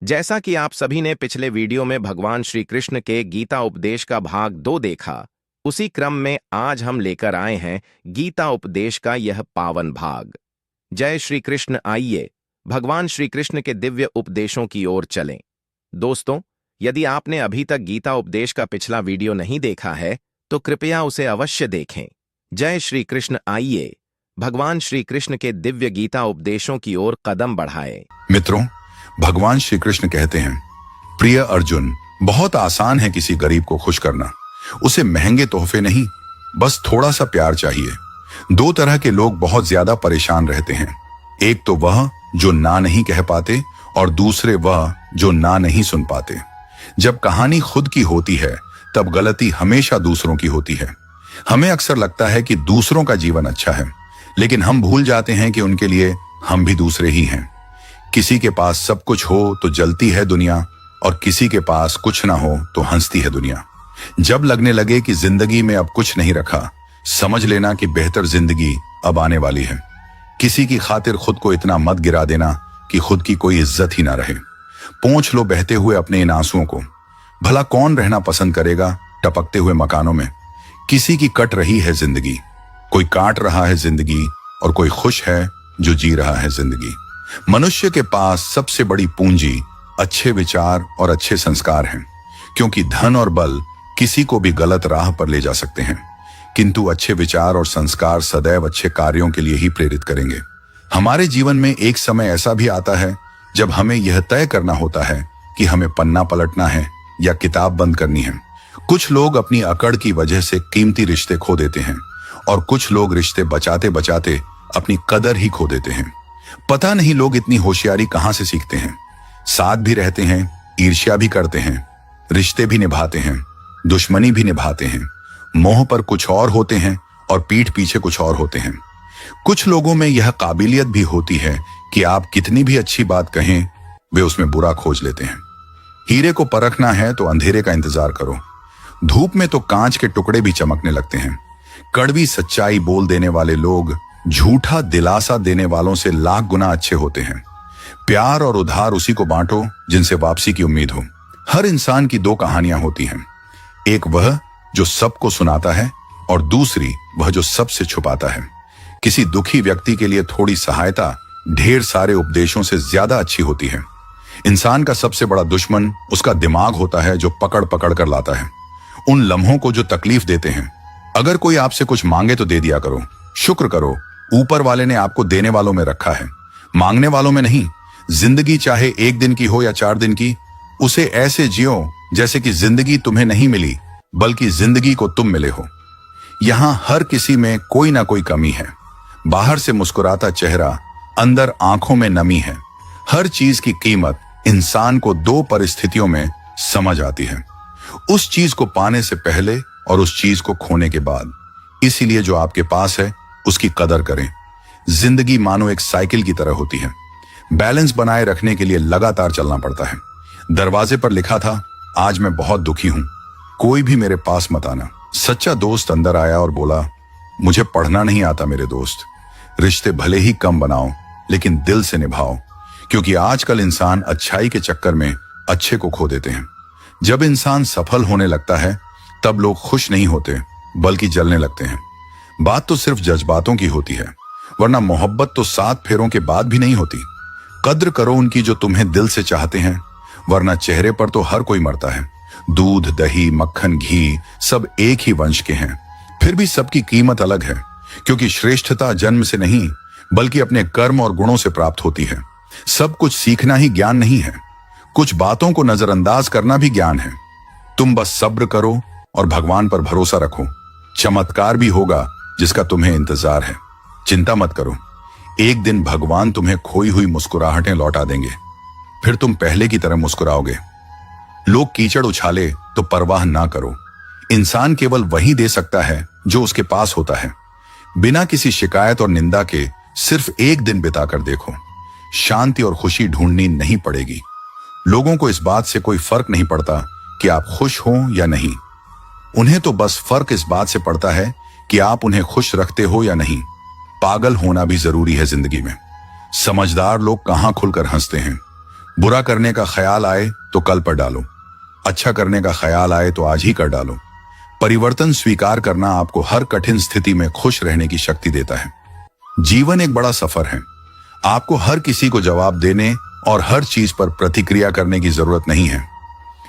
जैसा कि आप सभी ने पिछले वीडियो में भगवान श्री कृष्ण के गीता उपदेश का भाग 2 देखा, उसी क्रम में आज हम लेकर आए हैं गीता उपदेश का यह पावन भाग। जय श्री कृष्ण। आइए भगवान श्री कृष्ण के दिव्य उपदेशों की ओर चलें। दोस्तों, यदि आपने अभी तक गीता उपदेश का पिछला वीडियो नहीं देखा है तो कृपया उसे अवश्य देखें। जय श्री कृष्ण। आइए भगवान श्री कृष्ण के दिव्य गीता उपदेशों की ओर कदम बढ़ाएं। मित्रों, भगवान श्री कृष्ण कहते हैं, प्रिय अर्जुन, बहुत आसान है किसी गरीब को खुश करना। उसे महंगे तोहफे नहीं, बस थोड़ा सा प्यार चाहिए। दो तरह के लोग बहुत ज्यादा परेशान रहते हैं। एक तो वह जो ना नहीं कह पाते और दूसरे वह जो ना नहीं सुन पाते। जब कहानी खुद की होती है तब गलती हमेशा दूसरों की होती है। हमें अक्सर लगता है कि दूसरों का जीवन अच्छा है, लेकिन हम भूल जाते हैं कि उनके लिए हम भी दूसरे ही हैं। किसी के पास सब कुछ हो तो जलती है दुनिया, और किसी के पास कुछ ना हो तो हंसती है दुनिया। जब लगने लगे कि जिंदगी में अब कुछ नहीं रखा, समझ लेना कि बेहतर जिंदगी अब आने वाली है। किसी की खातिर खुद को इतना मत गिरा देना कि खुद की कोई इज्जत ही ना रहे। पोंछ लो बहते हुए अपने इन आंसुओं को। भला कौन रहना पसंद करेगा टपकते हुए मकानों में। किसी की कट रही है जिंदगी, कोई काट रहा है जिंदगी, और कोई खुश है जो जी रहा है जिंदगी। मनुष्य के पास सबसे बड़ी पूंजी अच्छे विचार और अच्छे संस्कार हैं, क्योंकि धन और बल किसी को भी गलत राह पर ले जा सकते हैं, किंतु अच्छे विचार और संस्कार सदैव अच्छे कार्यों के लिए ही प्रेरित करेंगे। हमारे जीवन में एक समय ऐसा भी आता है जब हमें यह तय करना होता है कि हमें पन्ना पलटना है या किताब बंद करनी है। कुछ लोग अपनी अकड़ की वजह से कीमती रिश्ते खो देते हैं, और कुछ लोग रिश्ते बचाते बचाते अपनी कदर ही खो देते हैं। पता नहीं लोग इतनी होशियारी कहां से सीखते हैं। साथ भी रहते हैं, ईर्ष्या भी करते हैं, रिश्ते भी निभाते हैं, दुश्मनी भी निभाते हैं, मोह पर कुछ और होते हैं और पीठ पीछे कुछ और होते हैं। कुछ लोगों में यह काबिलियत भी होती है कि आप कितनी भी अच्छी बात कहें, वे उसमें बुरा खोज लेते हैं। हीरे को परखना है तो अंधेरे का इंतजार करो। धूप में तो कांच के टुकड़े भी चमकने लगते हैं। कड़वी सच्चाई बोल देने वाले लोग झूठा दिलासा देने वालों से लाख गुना अच्छे होते हैं। प्यार और उधार उसी को बांटो जिनसे वापसी की उम्मीद हो। हर इंसान की दो कहानियां होती हैं, एक वह जो सबको सुनाता है और दूसरी वह जो सबसे छुपाता है। किसी दुखी व्यक्ति के लिए थोड़ी सहायता ढेर सारे उपदेशों से ज्यादा अच्छी होती है। इंसान का सबसे बड़ा दुश्मन उसका दिमाग होता है, जो पकड़ पकड़ कर लाता है। उन लम्हों को जो तकलीफ देते हैं। अगर कोई आपसे कुछ मांगे तो दे दिया करो। शुक्र करो, ऊपर वाले ने आपको देने वालों में रखा है, मांगने वालों में नहीं। जिंदगी चाहे एक दिन की हो या 4 दिन की, उसे ऐसे जियो जैसे कि जिंदगी तुम्हें नहीं मिली, बल्कि जिंदगी को तुम मिले हो। यहां हर किसी में कोई ना कोई कमी है। बाहर से मुस्कुराता चेहरा, अंदर आंखों में नमी है। हर चीज की कीमत इंसान को 2 परिस्थितियों में समझ आती है, उस चीज को पाने से पहले और उस चीज को खोने के बाद। इसीलिए जो आपके पास है उसकी कदर करें। जिंदगी मानो एक साइकिल की तरह होती है, बैलेंस बनाए रखने के लिए लगातार चलना पड़ता है। दरवाजे पर लिखा था, आज मैं बहुत दुखी हूं, कोई भी मेरे पास मत आना। सच्चा दोस्त अंदर आया और बोला, मुझे पढ़ना नहीं आता मेरे दोस्त। रिश्ते भले ही कम बनाओ, लेकिन दिल से निभाओ, क्योंकि आजकल इंसान अच्छाई के चक्कर में अच्छे को खो देते हैं। जब इंसान सफल होने लगता है तब लोग खुश नहीं होते, बल्कि जलने लगते हैं। बात तो सिर्फ जज्बातों की होती है, वरना मोहब्बत तो 7 फेरों के बाद भी नहीं होती। कद्र करो उनकी जो तुम्हें दिल से चाहते हैं, वरना चेहरे पर तो हर कोई मरता है। दूध, दही, मक्खन, घी सब एक ही वंश के हैं, फिर भी सबकी कीमत अलग है, क्योंकि श्रेष्ठता जन्म से नहीं बल्कि अपने कर्म और गुणों से प्राप्त होती है। सब कुछ सीखना ही ज्ञान नहीं है, कुछ बातों को नजरअंदाज करना भी ज्ञान है। तुम बस सब्र करो और भगवान पर भरोसा रखो। चमत्कार भी होगा जिसका तुम्हें इंतजार है। चिंता मत करो, एक दिन भगवान तुम्हें खोई हुई मुस्कुराहटें लौटा देंगे, फिर तुम पहले की तरह मुस्कुराओगे। लोग कीचड़ उछाले तो परवाह ना करो। इंसान केवल वही दे सकता है जो उसके पास होता है। बिना किसी शिकायत और निंदा के सिर्फ एक दिन बिताकर देखो, शांति और खुशी ढूंढनी नहीं पड़ेगी। लोगों को इस बात से कोई फर्क नहीं पड़ता कि आप खुश हो या नहीं। उन्हें तो बस फर्क इस बात से पड़ता है कि आप उन्हें खुश रखते हो या नहीं। पागल होना भी जरूरी है जिंदगी में। समझदार लोग कहां खुलकर हंसते हैं, बुरा करने का ख्याल आए तो कल पर डालो, अच्छा करने का ख्याल आए तो आज ही कर डालो। परिवर्तन स्वीकार करना आपको हर कठिन स्थिति में खुश रहने की शक्ति देता है। जीवन एक बड़ा सफर है। आपको हर किसी को जवाब देने और हर चीज पर प्रतिक्रिया करने की जरूरत नहीं है।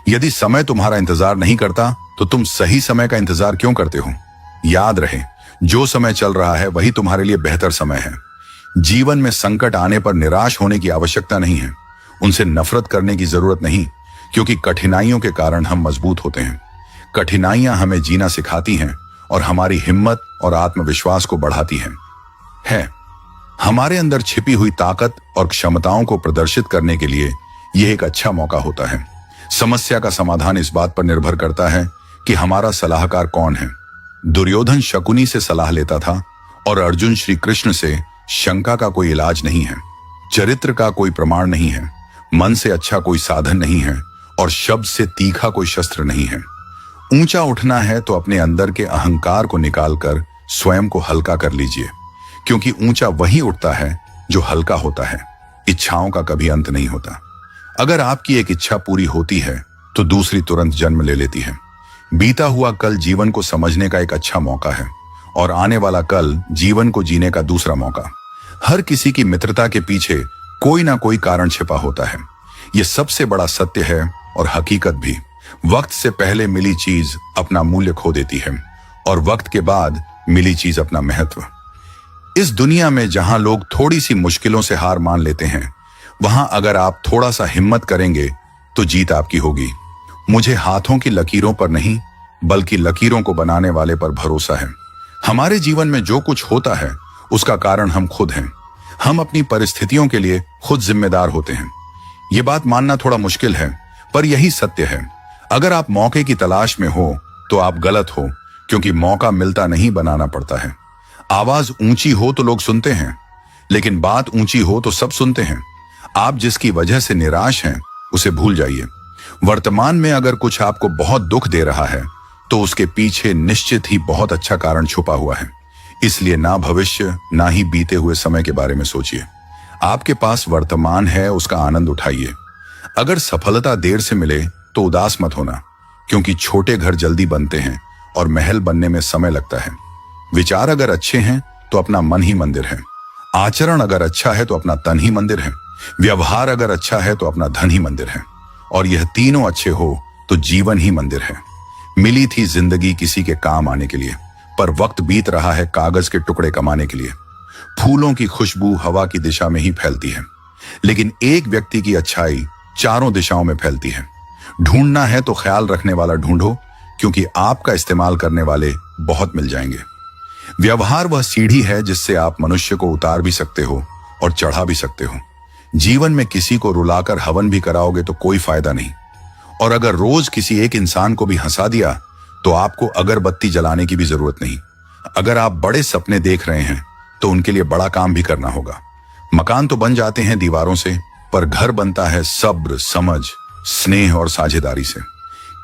यदि समय तुम्हारा इंतजार नहीं करता तो तुम सही समय का इंतजार क्यों करते हो? याद रहे, जो समय चल रहा है वही तुम्हारे लिए बेहतर समय है। जीवन में संकट आने पर निराश होने की आवश्यकता नहीं है, उनसे नफरत करने की जरूरत नहीं, क्योंकि कठिनाइयों के कारण हम मजबूत होते हैं। कठिनाइयां हमें जीना सिखाती हैं और हमारी हिम्मत और आत्मविश्वास को बढ़ाती हैं। हमारे अंदर छिपी हुई ताकत और क्षमताओं को प्रदर्शित करने के लिए यह एक अच्छा मौका होता है। समस्या का समाधान इस बात पर निर्भर करता है कि हमारा सलाहकार कौन है। दुर्योधन शकुनी से सलाह लेता था और अर्जुन श्री कृष्ण से। शंका का कोई इलाज नहीं है, चरित्र का कोई प्रमाण नहीं है, मन से अच्छा कोई साधन नहीं है और शब्द से तीखा कोई शस्त्र नहीं है। ऊंचा उठना है तो अपने अंदर के अहंकार को निकालकर स्वयं को हल्का कर लीजिए, क्योंकि ऊंचा वही उठता है जो हल्का होता है। इच्छाओं का कभी अंत नहीं होता। अगर आपकी एक इच्छा पूरी होती है तो दूसरी तुरंत जन्म ले लेती है। बीता हुआ कल जीवन को समझने का एक अच्छा मौका है और आने वाला कल जीवन को जीने का दूसरा मौका। हर किसी की मित्रता के पीछे कोई ना कोई कारण छिपा होता है। यह सबसे बड़ा सत्य है और हकीकत भी। वक्त से पहले मिली चीज अपना मूल्य खो देती है और वक्त के बाद मिली चीज अपना महत्व। इस दुनिया में जहां लोग थोड़ी सी मुश्किलों से हार मान लेते हैं, वहां अगर आप थोड़ा सा हिम्मत करेंगे तो जीत आपकी होगी। मुझे हाथों की लकीरों पर नहीं बल्कि लकीरों को बनाने वाले पर भरोसा है। हमारे जीवन में जो कुछ होता है उसका कारण हम खुद हैं। हम अपनी परिस्थितियों के लिए खुद जिम्मेदार होते हैं। ये बात मानना थोड़ा मुश्किल है, पर यही सत्य है। अगर आप मौके की तलाश में हो तो आप गलत हो, क्योंकि मौका मिलता नहीं, बनाना पड़ता है। आवाज ऊंची हो तो लोग सुनते हैं, लेकिन बात ऊंची हो तो सब सुनते हैं। आप जिसकी वजह से निराश हैं उसे भूल जाइए। वर्तमान में अगर कुछ आपको बहुत दुख दे रहा है तो उसके पीछे निश्चित ही बहुत अच्छा कारण छुपा हुआ है। इसलिए ना भविष्य ना ही बीते हुए समय के बारे में सोचिए। आपके पास वर्तमान है, उसका आनंद उठाइए। अगर सफलता देर से मिले तो उदास मत होना, क्योंकि छोटे घर जल्दी बनते हैं और महल बनने में समय लगता है। विचार अगर अच्छे हैं तो अपना मन ही मंदिर है। आचरण अगर अच्छा है तो अपना तन ही मंदिर है। व्यवहार अगर अच्छा है तो अपना धन ही मंदिर है। और यह तीनों अच्छे हो तो जीवन ही मंदिर है। मिली थी जिंदगी किसी के काम आने के लिए, पर वक्त बीत रहा है कागज के टुकड़े कमाने के लिए। फूलों की खुशबू हवा की दिशा में ही फैलती है, लेकिन एक व्यक्ति की अच्छाई चारों दिशाओं में फैलती है। ढूंढना है तो ख्याल रखने वाला ढूंढो, क्योंकि आपका इस्तेमाल करने वाले बहुत मिल जाएंगे। व्यवहार वह सीढ़ी है जिससे आप मनुष्य को उतार भी सकते हो और चढ़ा भी सकते हो। जीवन में किसी को रुलाकर हवन भी कराओगे तो कोई फायदा नहीं। और अगर रोज किसी एक इंसान को भी हंसा दिया तो आपको अगरबत्ती जलाने की भी जरूरत नहीं। अगर आप बड़े सपने देख रहे हैं तो उनके लिए बड़ा काम भी करना होगा। मकान तो बन जाते हैं दीवारों से, पर घर बनता है सब्र, समझ, स्नेह और साझेदारी से।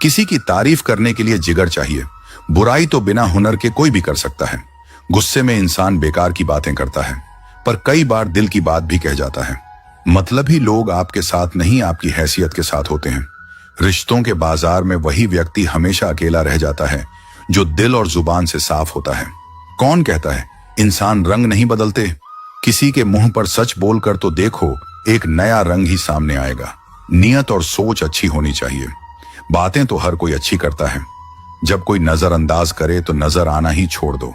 किसी की तारीफ करने के लिए जिगर चाहिए। बुराई तो बिना हुनर के कोई भी कर सकता है। गुस्से में इंसान बेकार की बातें करता है, पर कई बार दिल की बात भी कह जाता है। मतलबी लोग आपके साथ नहीं, आपकी हैसियत के साथ होते हैं। रिश्तों के बाजार में वही व्यक्ति हमेशा अकेला रह जाता है जो दिल और जुबान से साफ होता है। कौन कहता है इंसान रंग नहीं बदलते? किसी के मुंह पर सच बोलकर तो देखो, एक नया रंग ही सामने आएगा। नियत और सोच अच्छी होनी चाहिए। बातें तो हर कोई अच्छी करता है। जब कोई नजरअंदाज करे तो नजर आना ही छोड़ दो।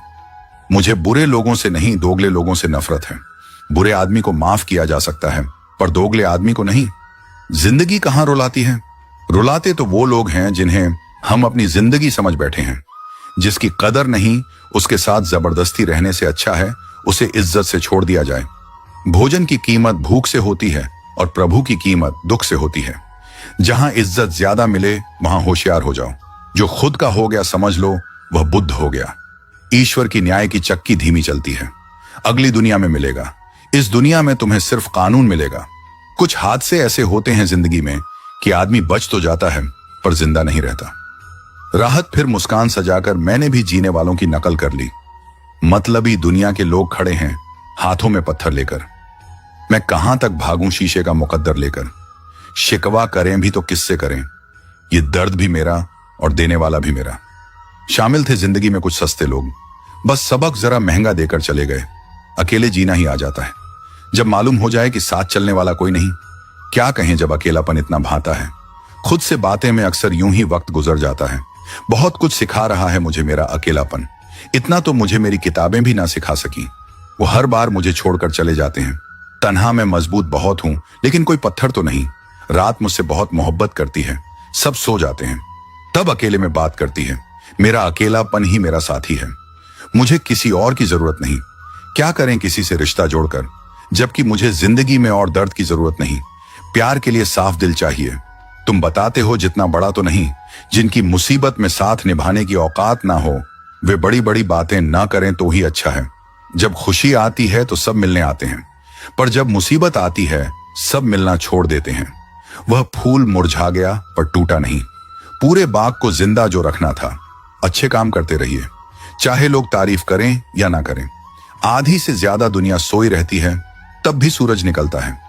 मुझे बुरे लोगों से नहीं, दोगले लोगों से नफरत है। बुरे आदमी को माफ किया जा सकता है, पर दोगले आदमी को नहीं। जिंदगी कहां रुलाती है? रुलाते तो वो लोग हैं जिन्हें हम अपनी जिंदगी समझ बैठे हैं। जिसकी कदर नहीं, उसके साथ जबरदस्ती रहने से अच्छा है उसे इज्जत से छोड़ दिया जाए। भोजन की कीमत भूख से होती है और प्रभु की कीमत दुख से होती है। जहां इज्जत ज्यादा मिले वहां होशियार हो जाओ। जो खुद का हो गया समझ लो वह बुद्ध हो गया। ईश्वर की न्याय की चक्की धीमी चलती है। अगली दुनिया में मिलेगा। इस दुनिया में तुम्हें सिर्फ कानून मिलेगा। कुछ हादसे ऐसे होते हैं जिंदगी में कि आदमी बच तो जाता है पर जिंदा नहीं रहता। राहत फिर मुस्कान सजाकर मैंने भी जीने वालों की नकल कर ली। मतलबी दुनिया के लोग खड़े हैं हाथों में पत्थर लेकर। मैं कहां तक भागूं शीशे का मुकद्दर लेकर। शिकवा करें भी तो किससे करें। ये दर्द भी मेरा और देने वाला भी मेरा। शामिल थे जिंदगी में कुछ सस्ते लोग, बस सबक जरा महंगा देकर चले गए। अकेले जीना ही आ जाता है जब मालूम हो जाए कि साथ चलने वाला कोई नहीं। क्या कहें जब अकेलापन इतना भाता है। खुद से बातें में अक्सर यूं ही वक्त गुजर जाता है। बहुत कुछ सिखा रहा है मुझे मेरा अकेलापन। इतना तो मुझे मेरी किताबें भी ना सिखा सकी। वो हर बार मुझे छोड़कर चले जाते हैं। तन्हा मैं मजबूत बहुत हूं, लेकिन कोई पत्थर तो नहीं। रात मुझसे बहुत मोहब्बत करती है, सब सो जाते हैं, तब अकेले में बात करती है। मेरा अकेलापन ही मेरा साथी है, मुझे किसी और की जरूरत नहीं। क्या करें किसी से रिश्ता जोड़कर, जबकि मुझे जिंदगी में और दर्द की जरूरत नहीं। प्यार के लिए साफ दिल चाहिए। तुम बताते हो जितना बड़ा तो नहीं। जिनकी मुसीबत में साथ निभाने की औकात ना हो, वे बड़ी बड़ी बातें ना करें तो ही अच्छा है। जब खुशी आती है तो सब मिलने आते हैं, पर जब मुसीबत आती है सब मिलना छोड़ देते हैं। वह फूल मुरझा गया पर टूटा नहीं। पूरे बाग को जिंदा जो रखना था। अच्छे काम करते रहिए, चाहे लोग तारीफ करें या ना करें। आधी से ज्यादा दुनिया सोई रहती है, तब भी सूरज निकलता है।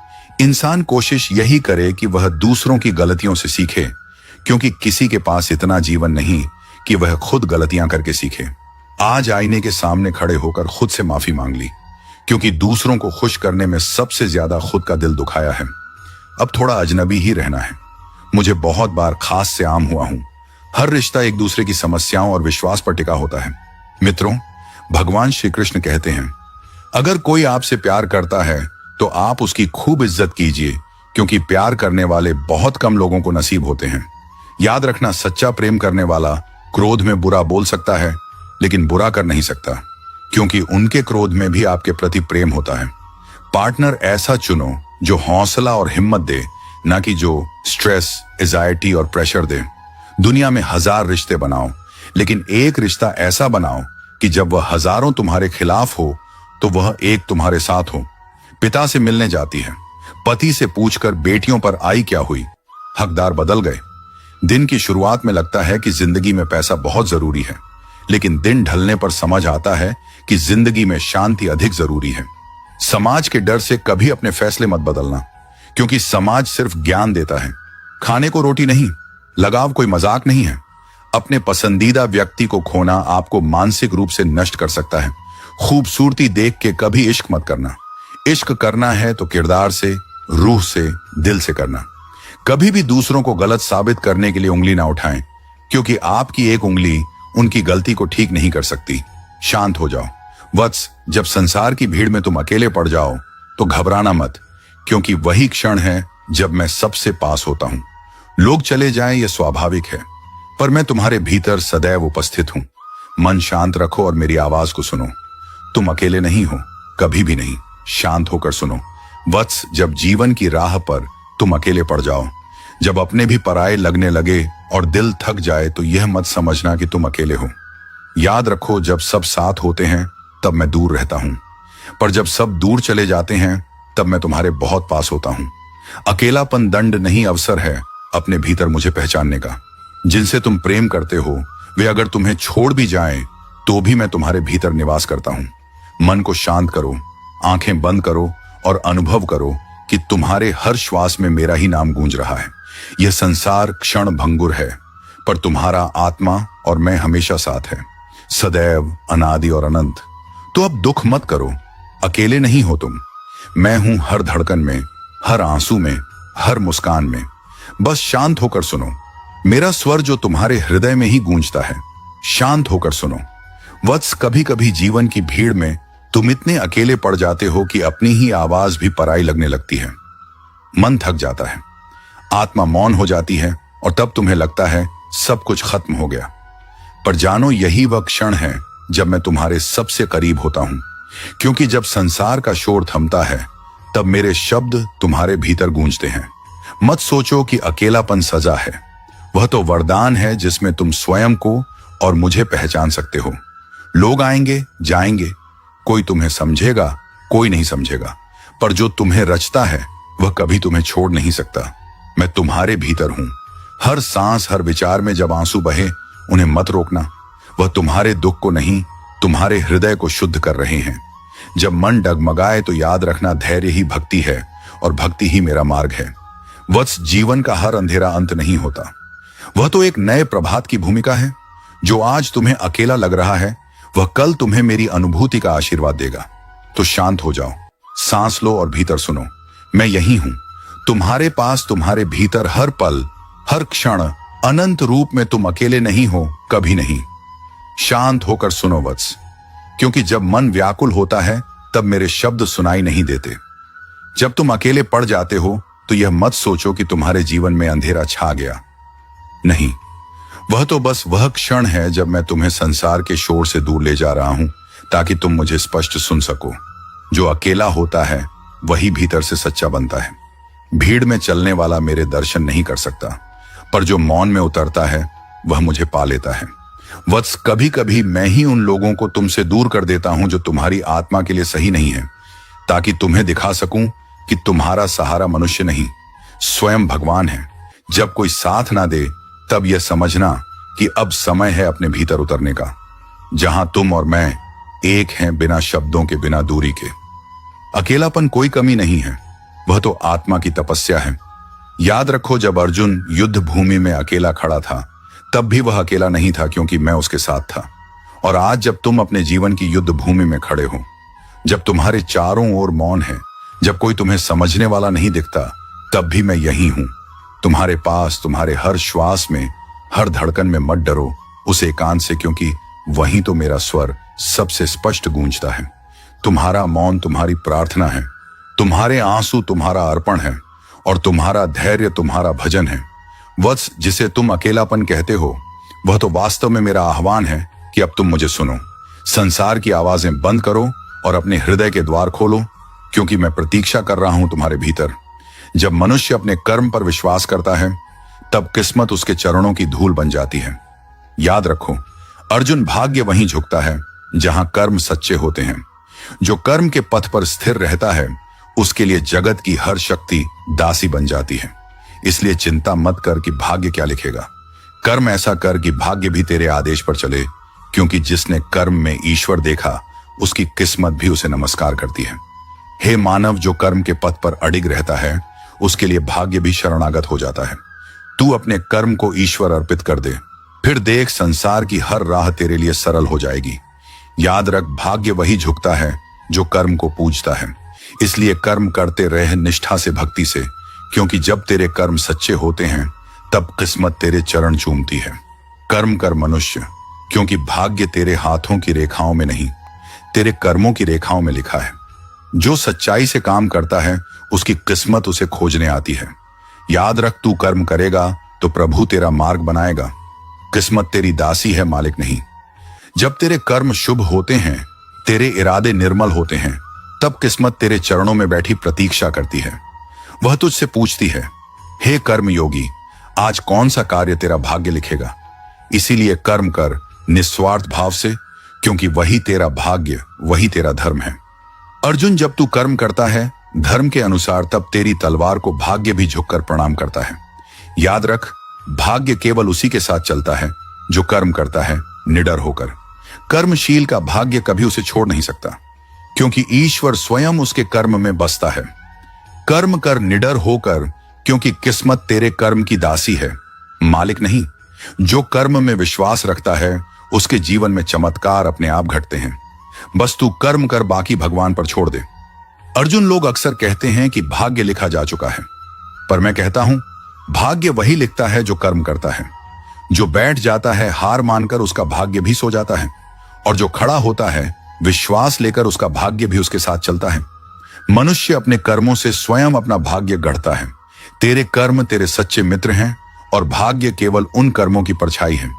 इंसान कोशिश यही करे कि वह दूसरों की गलतियों से सीखे, क्योंकि किसी के पास इतना जीवन नहीं कि वह खुद गलतियां करके सीखे। आज आईने के सामने खड़े होकर खुद से माफी मांग ली, क्योंकि दूसरों को खुश करने में सबसे ज्यादा खुद का दिल दुखाया है। अब थोड़ा अजनबी ही रहना है। मुझे बहुत बार खास से आम हुआ हूं। हर रिश्ता एक दूसरे की समस्याओं और विश्वास पर टिका होता है। मित्रों, भगवान श्री कृष्ण कहते हैं, अगर कोई आपसे प्यार करता है तो आप उसकी खूब इज्जत कीजिए, क्योंकि प्यार करने वाले बहुत कम लोगों को नसीब होते हैं। याद रखना, सच्चा प्रेम करने वाला क्रोध में बुरा बोल सकता है, लेकिन बुरा कर नहीं सकता, क्योंकि उनके क्रोध में भी आपके प्रति प्रेम होता है। पार्टनर ऐसा चुनो जो हौसला और हिम्मत दे, ना कि जो स्ट्रेस, एंजाइटी और प्रेशर दे। दुनिया में 1000 रिश्ते बनाओ, लेकिन एक रिश्ता ऐसा बनाओ कि जब वह हजारों तुम्हारे खिलाफ हो तो वह एक तुम्हारे साथ हो। पिता से मिलने जाती है, पति से पूछकर बेटियों पर आई क्या हुई, हकदार बदल गए। दिन की शुरुआत में लगता है कि जिंदगी में पैसा बहुत जरूरी है, लेकिन दिन ढलने पर समझ आता है कि जिंदगी में शांति अधिक जरूरी है। समाज के डर से कभी अपने फैसले मत बदलना, क्योंकि समाज सिर्फ ज्ञान देता है, खाने को रोटी नहीं। लगाव कोई मजाक नहीं है। अपने पसंदीदा व्यक्ति को खोना आपको मानसिक रूप से नष्ट कर सकता है। खूबसूरती देख के कभी इश्क मत करना। इश्क करना है तो किरदार से, रूह से, दिल से करना। कभी भी दूसरों को गलत साबित करने के लिए उंगली ना उठाएं, क्योंकि आपकी एक उंगली उनकी गलती को ठीक नहीं कर सकती। शांत हो जाओ वत्स। जब संसार की भीड़ में तुम अकेले पड़ जाओ तो घबराना मत, क्योंकि वही क्षण है जब मैं सबसे पास होता हूं। लोग चले जाएं यह स्वाभाविक है, पर मैं तुम्हारे भीतर सदैव उपस्थित हूं। मन शांत रखो और मेरी आवाज को सुनो। तुम अकेले नहीं हो, कभी भी नहीं। शांत होकर सुनो वत्स। जब जीवन की राह पर तुम अकेले पड़ जाओ, जब अपने भी पराये लगने लगे और दिल थक जाए, तो यह मत समझना कि तुम अकेले हो। याद रखो, जब सब साथ होते हैं तब मैं दूर रहता हूं, पर जब सब दूर चले जाते हैं तब मैं तुम्हारे बहुत पास होता हूं। अकेलापन दंड नहीं, अवसर है अपने भीतर मुझे पहचानने का। जिनसे तुम प्रेम करते हो वे अगर तुम्हें छोड़ भी जाएं तो भी मैं तुम्हारे भीतर निवास करता हूं। मन को शांत करो, आंखें बंद करो और अनुभव करो कि तुम्हारे हर श्वास में मेरा ही नाम गूंज रहा है। यह संसार क्षण भंगुर है, पर तुम्हारा आत्मा और मैं हमेशा साथ है, सदैव, अनादि और अनंत। तो अब दुख मत करो, अकेले नहीं हो तुम। मैं हूं हर धड़कन में, हर आंसू में, हर मुस्कान में। बस शांत होकर सुनो मेरा स्वर जो तुम्हारे हृदय में ही गूंजता है। शांत होकर सुनो वत्स। कभी कभी जीवन की भीड़ में तुम इतने अकेले पड़ जाते हो कि अपनी ही आवाज भी पराई लगने लगती है। मन थक जाता है, आत्मा मौन हो जाती है, और तब तुम्हें लगता है सब कुछ खत्म हो गया। पर जानो, यही वह क्षण है जब मैं तुम्हारे सबसे करीब होता हूं, क्योंकि जब संसार का शोर थमता है तब मेरे शब्द तुम्हारे भीतर गूंजते हैं। मत सोचो कि अकेलापन सजा है, वह तो वरदान है जिसमें तुम स्वयं को और मुझे पहचान सकते हो। लोग आएंगे जाएंगे, कोई तुम्हें समझेगा, कोई नहीं समझेगा, पर जो तुम्हें रचता है वह कभी तुम्हें छोड़ नहीं सकता। मैं तुम्हारे भीतर हूं। हर सांस, हर विचार में जब आंसू बहे, उन्हें मत रोकना। वह तुम्हारे दुख को नहीं, तुम्हारे हृदय को शुद्ध कर रहे हैं। जब मन डगमगाए तो याद रखना, धैर्य ही भक्ति है और भक्ति ही मेरा मार्ग है। वत्स, जीवन का हर अंधेरा अंत नहीं होता। वह तो एक नए प्रभात की भूमिका है। जो आज तुम्हें अकेला लग रहा है, वह कल तुम्हें मेरी अनुभूति का आशीर्वाद देगा। तो शांत हो जाओ, सांस लो और भीतर सुनो। मैं यही हूं, तुम्हारे पास, तुम्हारे भीतर, हर पल, हर क्षण, अनंत रूप में। तुम अकेले नहीं हो, कभी नहीं। शांत होकर सुनो वत्स, क्योंकि जब मन व्याकुल होता है तब मेरे शब्द सुनाई नहीं देते। जब तुम अकेले पड़ जाते हो तो यह मत सोचो कि तुम्हारे जीवन में अंधेरा छा गया। नहीं, वह तो बस वह क्षण है जब मैं तुम्हें संसार के शोर से दूर ले जा रहा हूं, ताकि तुम मुझे स्पष्ट सुन सको। जो अकेला होता है वही भीतर से सच्चा बनता है। भीड़ में चलने वाला मेरे दर्शन नहीं कर सकता, पर जो मौन में उतरता है वह मुझे पा लेता है। वत्स, कभी कभी मैं ही उन लोगों को तुमसे दूर कर देता हूं जो तुम्हारी आत्मा के लिए सही नहीं है, ताकि तुम्हें दिखा सकूं कि तुम्हारा सहारा मनुष्य नहीं, स्वयं भगवान है। जब कोई साथ ना दे तब यह समझना कि अब समय है अपने भीतर उतरने का, जहां तुम और मैं एक हैं, बिना शब्दों के, बिना दूरी के। अकेलापन कोई कमी नहीं है, वह तो आत्मा की तपस्या है। याद रखो, जब अर्जुन युद्ध भूमि में अकेला खड़ा था तब भी वह अकेला नहीं था, क्योंकि मैं उसके साथ था। और आज जब तुम अपने जीवन की युद्ध भूमि में खड़े हो, जब तुम्हारे चारों ओर मौन है, जब कोई तुम्हें समझने वाला नहीं दिखता, तब भी मैं यही हूं, तुम्हारे पास, तुम्हारे हर श्वास में, हर धड़कन में। मत डरो उस एकांत से, क्योंकि वहीं तो मेरा स्वर सबसे स्पष्ट गूंजता है। तुम्हारा मौन तुम्हारी प्रार्थना है, तुम्हारे आंसू तुम्हारा अर्पण है, और तुम्हारा धैर्य तुम्हारा भजन है। वत्स, जिसे तुम अकेलापन कहते हो, वह तो वास्तव में मेरा आह्वान है कि अब तुम मुझे सुनो। संसार की आवाजें बंद करो और अपने हृदय के द्वार खोलो, क्योंकि मैं प्रतीक्षा कर रहा हूं तुम्हारे भीतर। जब मनुष्य अपने कर्म पर विश्वास करता है, तब किस्मत उसके चरणों की धूल बन जाती है। याद रखो, अर्जुन, भाग्य वहीं झुकता है जहां कर्म सच्चे होते हैं। जो कर्म के पथ पर स्थिर रहता है, उसके लिए जगत की हर शक्ति दासी बन जाती है। इसलिए चिंता मत कर कि भाग्य क्या लिखेगा। कर्म ऐसा कर कि भाग्य भी तेरे आदेश पर चले, क्योंकि जिसने कर्म में ईश्वर देखा, उसकी किस्मत भी उसे नमस्कार करती है। हे मानव, जो कर्म के पथ पर अडिग रहता है, उसके लिए भाग्य भी शरणागत हो जाता है। तू अपने कर्म को ईश्वर अर्पित कर दे, फिर देख, संसार की हर राह तेरे लिए सरल हो जाएगी। याद रख, भाग्य वही झुकता है जो कर्म को पूजता है। इसलिए कर्म करते रह निष्ठा से, भक्ति से, क्योंकि जब तेरे कर्म सच्चे होते हैं तब किस्मत तेरे चरण चूमती है। कर्म कर मनुष्य, क्योंकि भाग्य तेरे हाथों की रेखाओं में नहीं, तेरे कर्मों की रेखाओं में लिखा है। जो सच्चाई से काम करता है, उसकी किस्मत उसे खोजने आती है। याद रख, तू कर्म करेगा तो प्रभु तेरा मार्ग बनाएगा। किस्मत तेरी दासी है, मालिक नहीं। जब तेरे कर्म शुभ होते हैं, तेरे इरादे निर्मल होते हैं, तब किस्मत तेरे चरणों में बैठी प्रतीक्षा करती है। वह तुझसे पूछती है, हे कर्म योगी, आज कौन सा कार्य तेरा भाग्य लिखेगा। इसीलिए कर्म कर निस्वार्थ भाव से, क्योंकि वही तेरा भाग्य, वही तेरा धर्म है। अर्जुन, जब तू कर्म करता है धर्म के अनुसार, तब तेरी तलवार को भाग्य भी झुककर प्रणाम करता है। याद रख, भाग्य केवल उसी के साथ चलता है जो कर्म करता है निडर होकर। कर्मशील का भाग्य कभी उसे छोड़ नहीं सकता, क्योंकि ईश्वर स्वयं उसके कर्म में बसता है। कर्म कर निडर होकर, क्योंकि किस्मत तेरे कर्म की दासी है, मालिक नहीं। जो कर्म में विश्वास रखता है, उसके जीवन में चमत्कार अपने आप घटते हैं। बस तू कर्म कर, बाकी भगवान पर छोड़ दे। अर्जुन, लोग अक्सर कहते हैं कि भाग्य लिखा जा चुका है, पर मैं कहता हूं, भाग्य वही लिखता है जो कर्म करता है। जो बैठ जाता है हार मानकर, उसका भाग्य भी सो जाता है, और जो खड़ा होता है विश्वास लेकर, उसका भाग्य भी उसके साथ चलता है। मनुष्य अपने कर्मों से स्वयं अपना भाग्य गढ़ता है। तेरे कर्म तेरे सच्चे मित्र हैं, और भाग्य केवल उन कर्मों की परछाई है।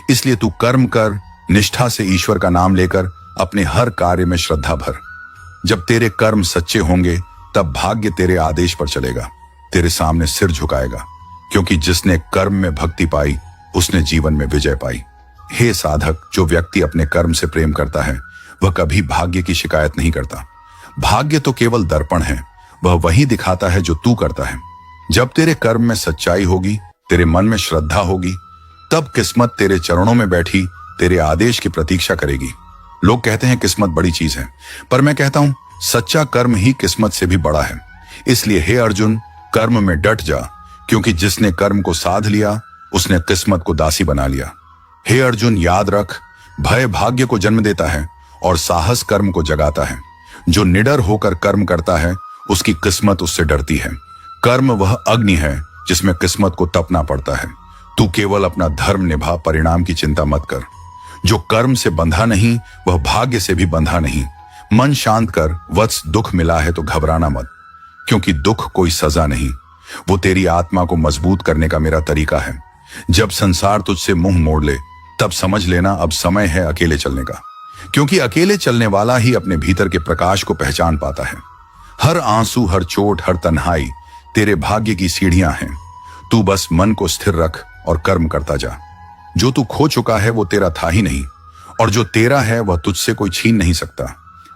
इसलिए तू कर्म कर, निष्ठा से ईश्वर का नाम लेकर अपने हर कार्य में श्रद्धा भर। जब तेरे कर्म सच्चे होंगे, तब भाग्य तेरे आदेश पर चलेगा, तेरे सामने सिर झुकाएगा, क्योंकि जिसने कर्म में भक्ति पाई, उसने जीवन में विजय पाई। हे साधक, जो व्यक्ति अपने कर्म से प्रेम करता है, वह कभी भाग्य की शिकायत नहीं करता। भाग्य तो केवल दर्पण है, वह वही दिखाता है जो तू करता है। जब तेरे कर्म में सच्चाई होगी, तेरे मन में श्रद्धा होगी, तब किस्मत तेरे चरणों में बैठी तेरे आदेश की प्रतीक्षा करेगी। लोग कहते हैं किस्मत बड़ी चीज है, पर मैं कहता हूं, सच्चा कर्म ही किस्मत से भी बड़ा है। इसलिए हे अर्जुन, कर्म में डट जा, क्योंकि जिसने कर्म को साध लिया उसने किस्मत को दासी बना लिया। हे अर्जुन, याद रख, भय भाग्य को जन्म देता है और साहस कर्म को जगाता है। जो निडर होकर कर्म करता है उसकी किस्मत उससे डरती है। कर्म वह अग्नि है जिसमें किस्मत को तपना पड़ता है। तू केवल अपना धर्म निभा, परिणाम की चिंता मत कर। जो कर्म से बंधा नहीं वह भाग्य से भी बंधा नहीं। मन शांत कर वत्स, दुख मिला है तो घबराना मत, क्योंकि दुख कोई सजा नहीं, वो तेरी आत्मा को मजबूत करने का मेरा तरीका है। जब संसार तुझसे मुंह मोड़ ले तब समझ लेना अब समय है अकेले चलने का, क्योंकि अकेले चलने वाला ही अपने भीतर के प्रकाश को पहचान पाता है। हर आंसू, हर चोट, हर तन्हाई तेरे भाग्य की सीढ़ियां हैं। तू बस मन को स्थिर रख और कर्म करता जा। जो तू खो चुका है वो तेरा था ही नहीं, और जो तेरा है वह तुझसे कोई छीन नहीं सकता।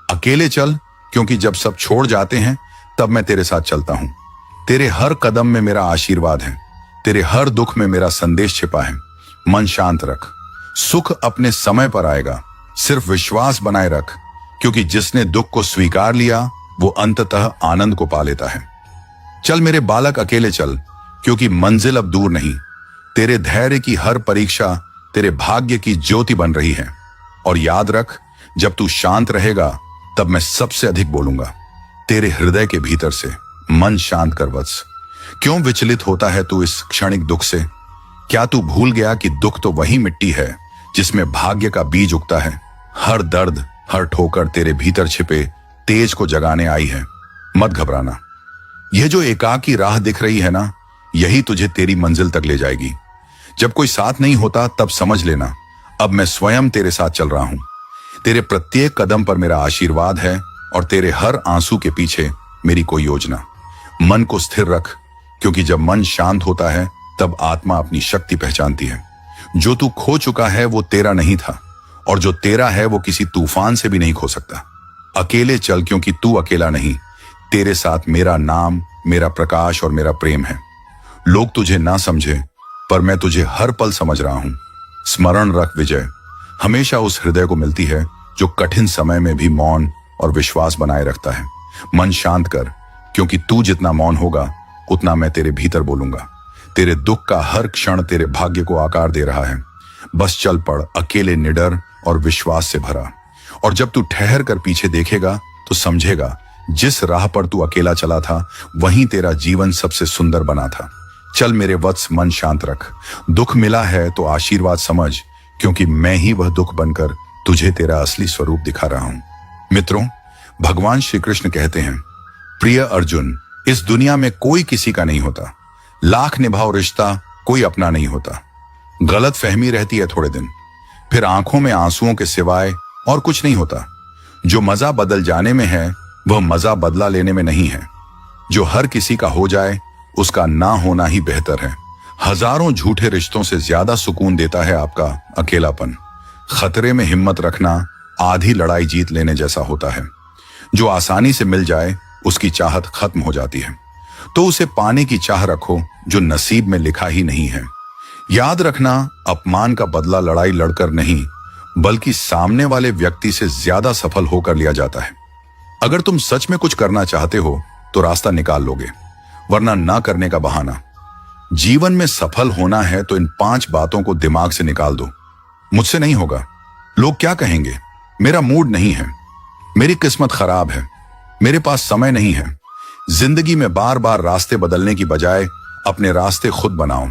अकेले चल, क्योंकि जब सब छोड़ जाते हैं तब मैं तेरे साथ चलता हूं। तेरे हर कदम में मेरा आशीर्वाद है, तेरे हर दुख में मेरा संदेश छिपा है। मन शांत रख, सुख अपने समय पर आएगा। सिर्फ विश्वास बनाए रख, क्योंकि जिसने दुख को स्वीकार लिया वो अंततः आनंद को पा लेता है। चल मेरे बालक, अकेले चल, क्योंकि मंजिल अब दूर नहीं। तेरे धैर्य की हर परीक्षा तेरे भाग्य की ज्योति बन रही है। और याद रख, जब तू शांत रहेगा तब मैं सबसे अधिक बोलूंगा, तेरे हृदय के भीतर से। मन शांत कर वत्स। क्यों विचलित होता है तू इस क्षणिक दुख से? क्या तू भूल गया कि दुख तो वही मिट्टी है जिसमें भाग्य का बीज उगता है? हर दर्द, हर ठोकर तेरे भीतर छिपे तेज को जगाने आई है। मत घबराना। यह जो एकाकी राह दिख रही है ना, यही तुझे तेरी मंजिल तक ले जाएगी। जब कोई साथ नहीं होता तब समझ लेना अब मैं स्वयं तेरे साथ चल रहा हूं। तेरे प्रत्येक कदम पर मेरा आशीर्वाद है और तेरे हर आंसू के पीछे मेरी कोई योजना। मन को स्थिर रख, क्योंकि जब मन शांत होता है तब आत्मा अपनी शक्ति पहचानती है। जो तू खो चुका है वो तेरा नहीं था, और जो तेरा है वो किसी तूफान से भी नहीं खो सकता। अकेले चल, क्योंकि तू अकेला नहीं। तेरे साथ मेरा नाम, मेरा प्रकाश और मेरा प्रेम है। लोग तुझे ना समझे, पर मैं तुझे हर पल समझ रहा हूं। स्मरण रख, विजय हमेशा उस हृदय को मिलती है जो कठिन समय में भी मौन और विश्वास बनाए रखता है। मन शांत कर, क्योंकि तू जितना मौन होगा उतना मैं तेरे भीतर बोलूंगा। तेरे दुख का हर क्षण तेरे भाग्य को आकार दे रहा है। बस चल पड़, अकेले, निडर और विश्वास से भरा। और जब तू ठहर कर पीछे देखेगा तो समझेगा जिस राह पर तू अकेला चला था वहीं तेरा जीवन सबसे सुंदर बना था। चल मेरे वत्स, मन शांत रख। दुख मिला है तो आशीर्वाद समझ, क्योंकि मैं ही वह दुख बनकर तुझे तेरा असली स्वरूप दिखा रहा हूं। मित्रों, भगवान श्री कृष्ण कहते हैं, प्रिय अर्जुन, इस दुनिया में कोई किसी का नहीं होता। लाख निभाओ रिश्ता, कोई अपना नहीं होता। गलत फहमी रहती है थोड़े दिन, फिर आंखों में आंसुओं के सिवाय और कुछ नहीं होता। जो मजा बदल जाने में है वह मजा बदला लेने में नहीं है। जो हर किसी का हो जाए उसका ना होना ही बेहतर है। हजारों झूठे रिश्तों से ज्यादा सुकून देता है आपका अकेलापन। खतरे में हिम्मत रखना आधी लड़ाई जीत लेने जैसा होता है। जो आसानी से मिल जाए उसकी चाहत खत्म हो जाती है, तो उसे पाने की चाह रखो जो नसीब में लिखा ही नहीं है। याद रखना, अपमान का बदला लड़ाई लड़कर नहीं बल्कि सामने वाले व्यक्ति से ज्यादा सफल होकर लिया जाता है। अगर तुम सच में कुछ करना चाहते हो तो रास्ता निकाल लोगे, वरना ना करने का बहाना। जीवन में सफल होना है तो इन 5 बातों को दिमाग से निकाल दो। मुझसे नहीं होगा, लोग क्या कहेंगे, मेरा मूड नहीं है, मेरी किस्मत खराब है, मेरे पास समय नहीं है। जिंदगी में बार बार रास्ते बदलने की बजाय अपने रास्ते खुद बनाओ।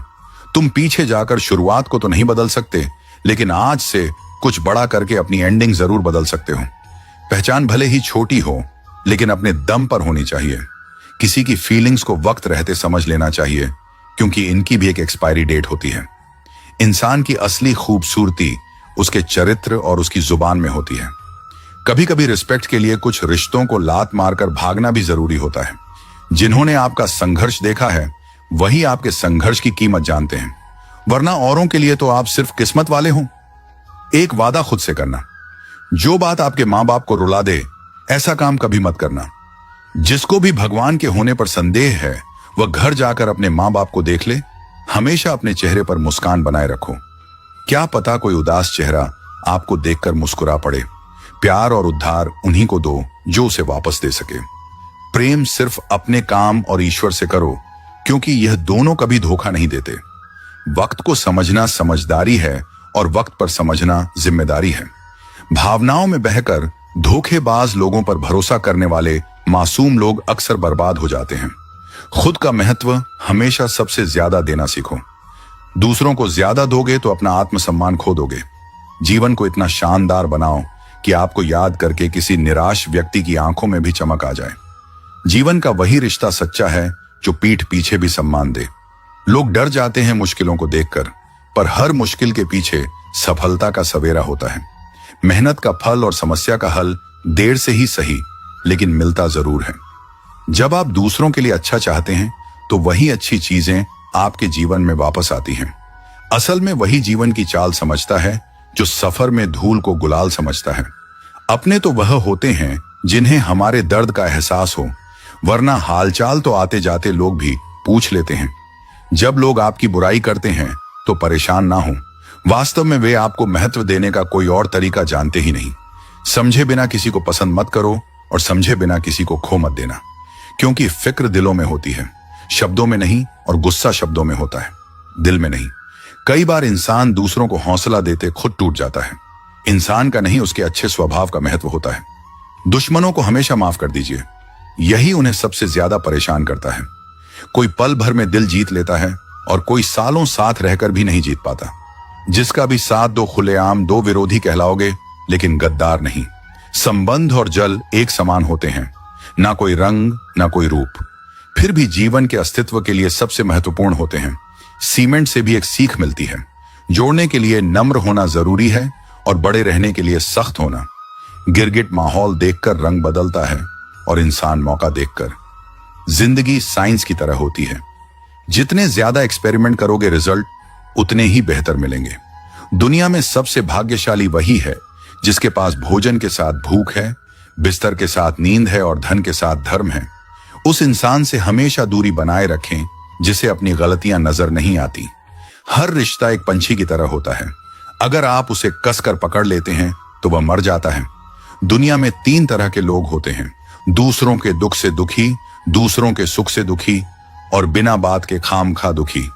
तुम पीछे जाकर शुरुआत को तो नहीं बदल सकते, लेकिन आज से कुछ बड़ा करके अपनी एंडिंग जरूर बदल सकते हो। पहचान भले ही छोटी हो, लेकिन अपने दम पर होनी चाहिए। किसी की फीलिंग्स को वक्त रहते समझ लेना चाहिए, क्योंकि इनकी भी एक एक्सपायरी डेट होती है। इंसान की असली खूबसूरती उसके चरित्र और उसकी जुबान में होती है। कभी कभी रिस्पेक्ट के लिए कुछ रिश्तों को लात मारकर भागना भी जरूरी होता है। जिन्होंने आपका संघर्ष देखा है वही आपके संघर्ष की कीमत जानते हैं, वरना औरों के लिए तो आप सिर्फ किस्मत वाले हो। एक वादा खुद से करना, जो बात आपके मां बाप को रुला दे ऐसा काम कभी मत करना। जिसको भी भगवान के होने पर संदेह है वह घर जाकर अपने मां बाप को देख ले। हमेशा अपने चेहरे पर मुस्कान बनाए रखो। क्या पता कोई उदास चेहरा आपको देखकर मुस्कुरा पड़े। प्यार और उद्धार उन्हीं को दो जो उसे वापस दे सके। प्रेम सिर्फ अपने काम और ईश्वर से करो, क्योंकि यह दोनों कभी धोखा नहीं देते। वक्त को समझना समझदारी है और वक्त पर समझना जिम्मेदारी है। भावनाओं में बहकर धोखेबाज लोगों पर भरोसा करने वाले मासूम लोग अक्सर बर्बाद हो जाते हैं। खुद का महत्व हमेशा सबसे ज्यादा देना सीखो। दूसरों को ज्यादा दोगे तो अपना आत्मसम्मान खो दोगे। जीवन को इतना शानदार बनाओ कि आपको याद करके किसी निराश व्यक्ति की आंखों में भी चमक आ जाए। जीवन का वही रिश्ता सच्चा है जो पीठ पीछे भी सम्मान दे। लोग डर जाते हैं मुश्किलों को देखकर, पर हर मुश्किल के पीछे सफलता का सवेरा होता है। मेहनत का फल और समस्या का हल देर से ही सही, लेकिन मिलता जरूर है। जब आप दूसरों के लिए अच्छा चाहते हैं तो वही अच्छी चीजें आपके जीवन में वापस आती हैं। असल में वही जीवन की चाल समझता है जो सफर में धूल को गुलाल समझता है। अपने तो वह होते हैं जिन्हें हमारे दर्द का एहसास हो, वरना हालचाल तो आते जाते लोग भी पूछ लेते हैं। जब लोग आपकी बुराई करते हैं तो परेशान ना हो। वास्तव में वे आपको महत्व देने का कोई और तरीका जानते ही नहीं। समझे बिना किसी को पसंद मत करो और समझे बिना किसी को खो मत देना, क्योंकि फिक्र दिलों में होती है, शब्दों में नहीं, और गुस्सा शब्दों में होता है, दिल में नहीं। कई बार इंसान दूसरों को हौसला देते खुद टूट जाता है। इंसान का नहीं, उसके अच्छे स्वभाव का महत्व होता है। दुश्मनों को हमेशा माफ कर दीजिए, यही उन्हें सबसे ज्यादा परेशान करता है। कोई पल भर में दिल जीत लेता है और कोई सालों साथ रहकर भी नहीं जीत पाता। जिसका भी साथ दो खुलेआम, दो विरोधी कहलाओगे, लेकिन गद्दार नहीं। संबंध और जल एक समान होते हैं, ना कोई रंग ना कोई रूप, फिर भी जीवन के अस्तित्व के लिए सबसे महत्वपूर्ण होते हैं। सीमेंट से भी एक सीख मिलती है, जोड़ने के लिए नम्र होना जरूरी है और बड़े रहने के लिए सख्त होना। गिरगिट माहौल देखकर रंग बदलता है और इंसान मौका देखकर। जिंदगी साइंस की तरह होती है, जितने ज्यादा एक्सपेरिमेंट करोगे रिजल्ट उतने ही बेहतर मिलेंगे। दुनिया में सबसे भाग्यशाली वही है जिसके पास भोजन के साथ भूख है, बिस्तर के साथ नींद है और धन के साथ धर्म है। उस इंसान से हमेशा दूरी बनाए रखें जिसे अपनी गलतियां नजर नहीं आती। हर रिश्ता एक पंछी की तरह होता है, अगर आप उसे कसकर पकड़ लेते हैं तो वह मर जाता है। दुनिया में 3 तरह के लोग होते हैं, दूसरों के दुख से दुखी, दूसरों के सुख से दुखी और बिना बात के खामखा दुखी।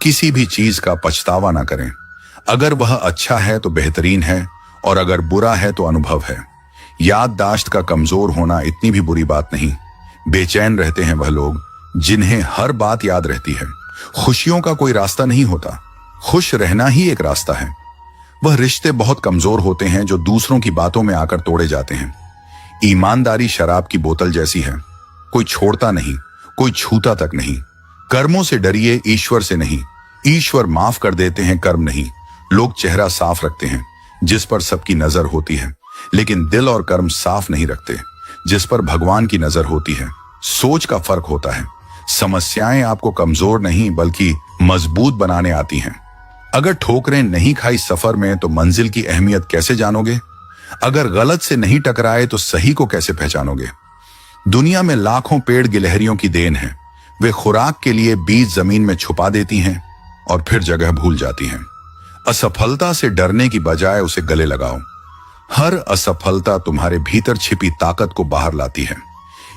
किसी भी चीज का पछतावा ना करें। अगर वह अच्छा है तो बेहतरीन है, और अगर बुरा है तो अनुभव है। याददाश्त का कमजोर होना इतनी भी बुरी बात नहीं। बेचैन रहते हैं वह लोग जिन्हें हर बात याद रहती है। खुशियों का कोई रास्ता नहीं होता, खुश रहना ही एक रास्ता है। वह रिश्ते बहुत कमजोर होते हैं जो दूसरों की बातों में आकर तोड़े जाते हैं। ईमानदारी शराब की बोतल जैसी है, कोई छोड़ता नहीं, कोई छूता तक नहीं। कर्मों से डरिए, ईश्वर से नहीं। ईश्वर माफ कर देते हैं, कर्म नहीं। लोग चेहरा साफ रखते हैं जिस पर सबकी नजर होती है, लेकिन दिल और कर्म साफ नहीं रखते जिस पर भगवान की नजर होती है। सोच का फर्क होता है। समस्याएं आपको कमजोर नहीं बल्कि मजबूत बनाने आती हैं। अगर ठोकरें नहीं खाई सफर में तो मंजिल की अहमियत कैसे जानोगे? अगर गलत से नहीं टकराए तो सही को कैसे पहचानोगे? दुनिया में लाखों पेड़ गिलहरियों की देन है। वे खुराक के लिए बीज जमीन में छुपा देती हैं और फिर जगह भूल जाती हैं। असफलता से डरने की बजाय उसे गले लगाओ। हर असफलता तुम्हारे भीतर छिपी ताकत को बाहर लाती है।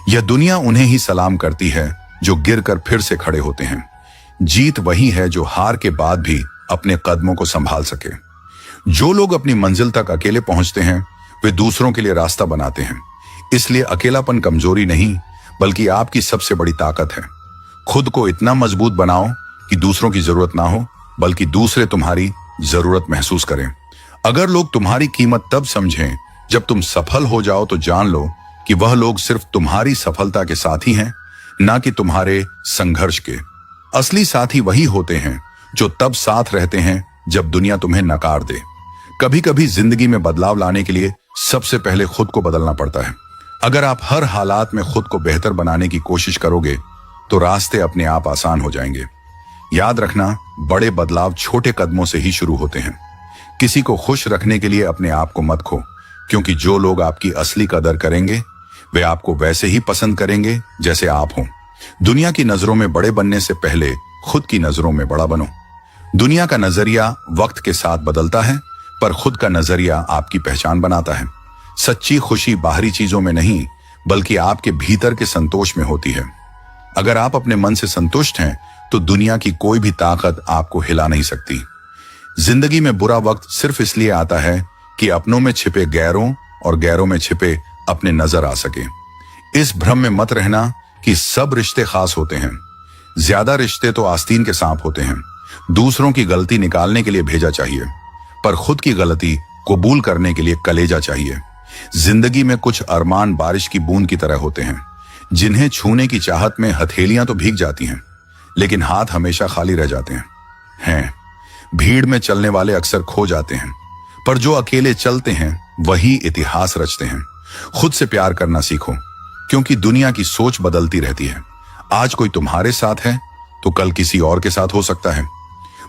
यह दुनिया उन्हें ही सलाम करती है जो गिरकर फिर से खड़े होते हैं। जीत वही है जो हार के बाद भी अपने कदमों को संभाल सके। जो लोग अपनी मंजिल तक अकेले पहुंचते हैं वे दूसरों के लिए रास्ता बनाते हैं। इसलिए अकेलापन कमजोरी नहीं बल्कि आपकी सबसे बड़ी ताकत है। खुद को इतना मजबूत बनाओ कि दूसरों की जरूरत ना हो बल्कि दूसरे तुम्हारी जरूरत महसूस करें। अगर लोग तुम्हारी कीमत तब समझें जब तुम सफल हो जाओ तो जान लो कि वह लोग सिर्फ तुम्हारी सफलता के साथी हैं, ना कि तुम्हारे संघर्ष के। असली साथी वही होते हैं जो तब साथ रहते हैं जब दुनिया तुम्हें नकार दे। कभी कभी जिंदगी में बदलाव लाने के लिए सबसे पहले खुद को बदलना पड़ता है। अगर आप हर हालात में खुद को बेहतर बनाने की कोशिश करोगे तो रास्ते अपने आप आसान हो जाएंगे। याद रखना, बड़े बदलाव छोटे कदमों से ही शुरू होते हैं। किसी को खुश रखने के लिए अपने आप को मत खो, क्योंकि जो लोग आपकी असली कदर करेंगे वे आपको वैसे ही पसंद करेंगे जैसे आप हों। दुनिया की नजरों में बड़े बनने से पहले खुद की नजरों में बड़ा बनो। दुनिया का नजरिया वक्त के साथ बदलता है, पर खुद का नजरिया आपकी पहचान बनाता है। सच्ची खुशी बाहरी चीजों में नहीं बल्कि आपके भीतर के संतोष में होती है। अगर आप अपने मन से संतुष्ट हैं तो दुनिया की कोई भी ताकत आपको हिला नहीं सकती। जिंदगी में बुरा वक्त सिर्फ इसलिए आता है कि अपनों में छिपे गैरों और गैरों में छिपे अपने नजर आ सके। इस भ्रम में मत रहना कि सब रिश्ते खास होते हैं। ज्यादा रिश्ते तो आस्तीन के सांप होते हैं। दूसरों की गलती निकालने के लिए भेजा चाहिए, पर खुद की गलती कबूल करने के लिए कलेजा चाहिए। जिंदगी में कुछ अरमान बारिश की बूंद की तरह होते हैं, जिन्हें छूने की चाहत में हथेलियां तो भीग जाती हैं, लेकिन हाथ हमेशा खाली रह जाते हैं। भीड़ में चलने वाले अक्सर खो जाते हैं, पर जो अकेले चलते हैं वही इतिहास रचते हैं। खुद से प्यार करना सीखो, क्योंकि दुनिया की सोच बदलती रहती है। आज कोई तुम्हारे साथ है तो कल किसी और के साथ हो सकता है।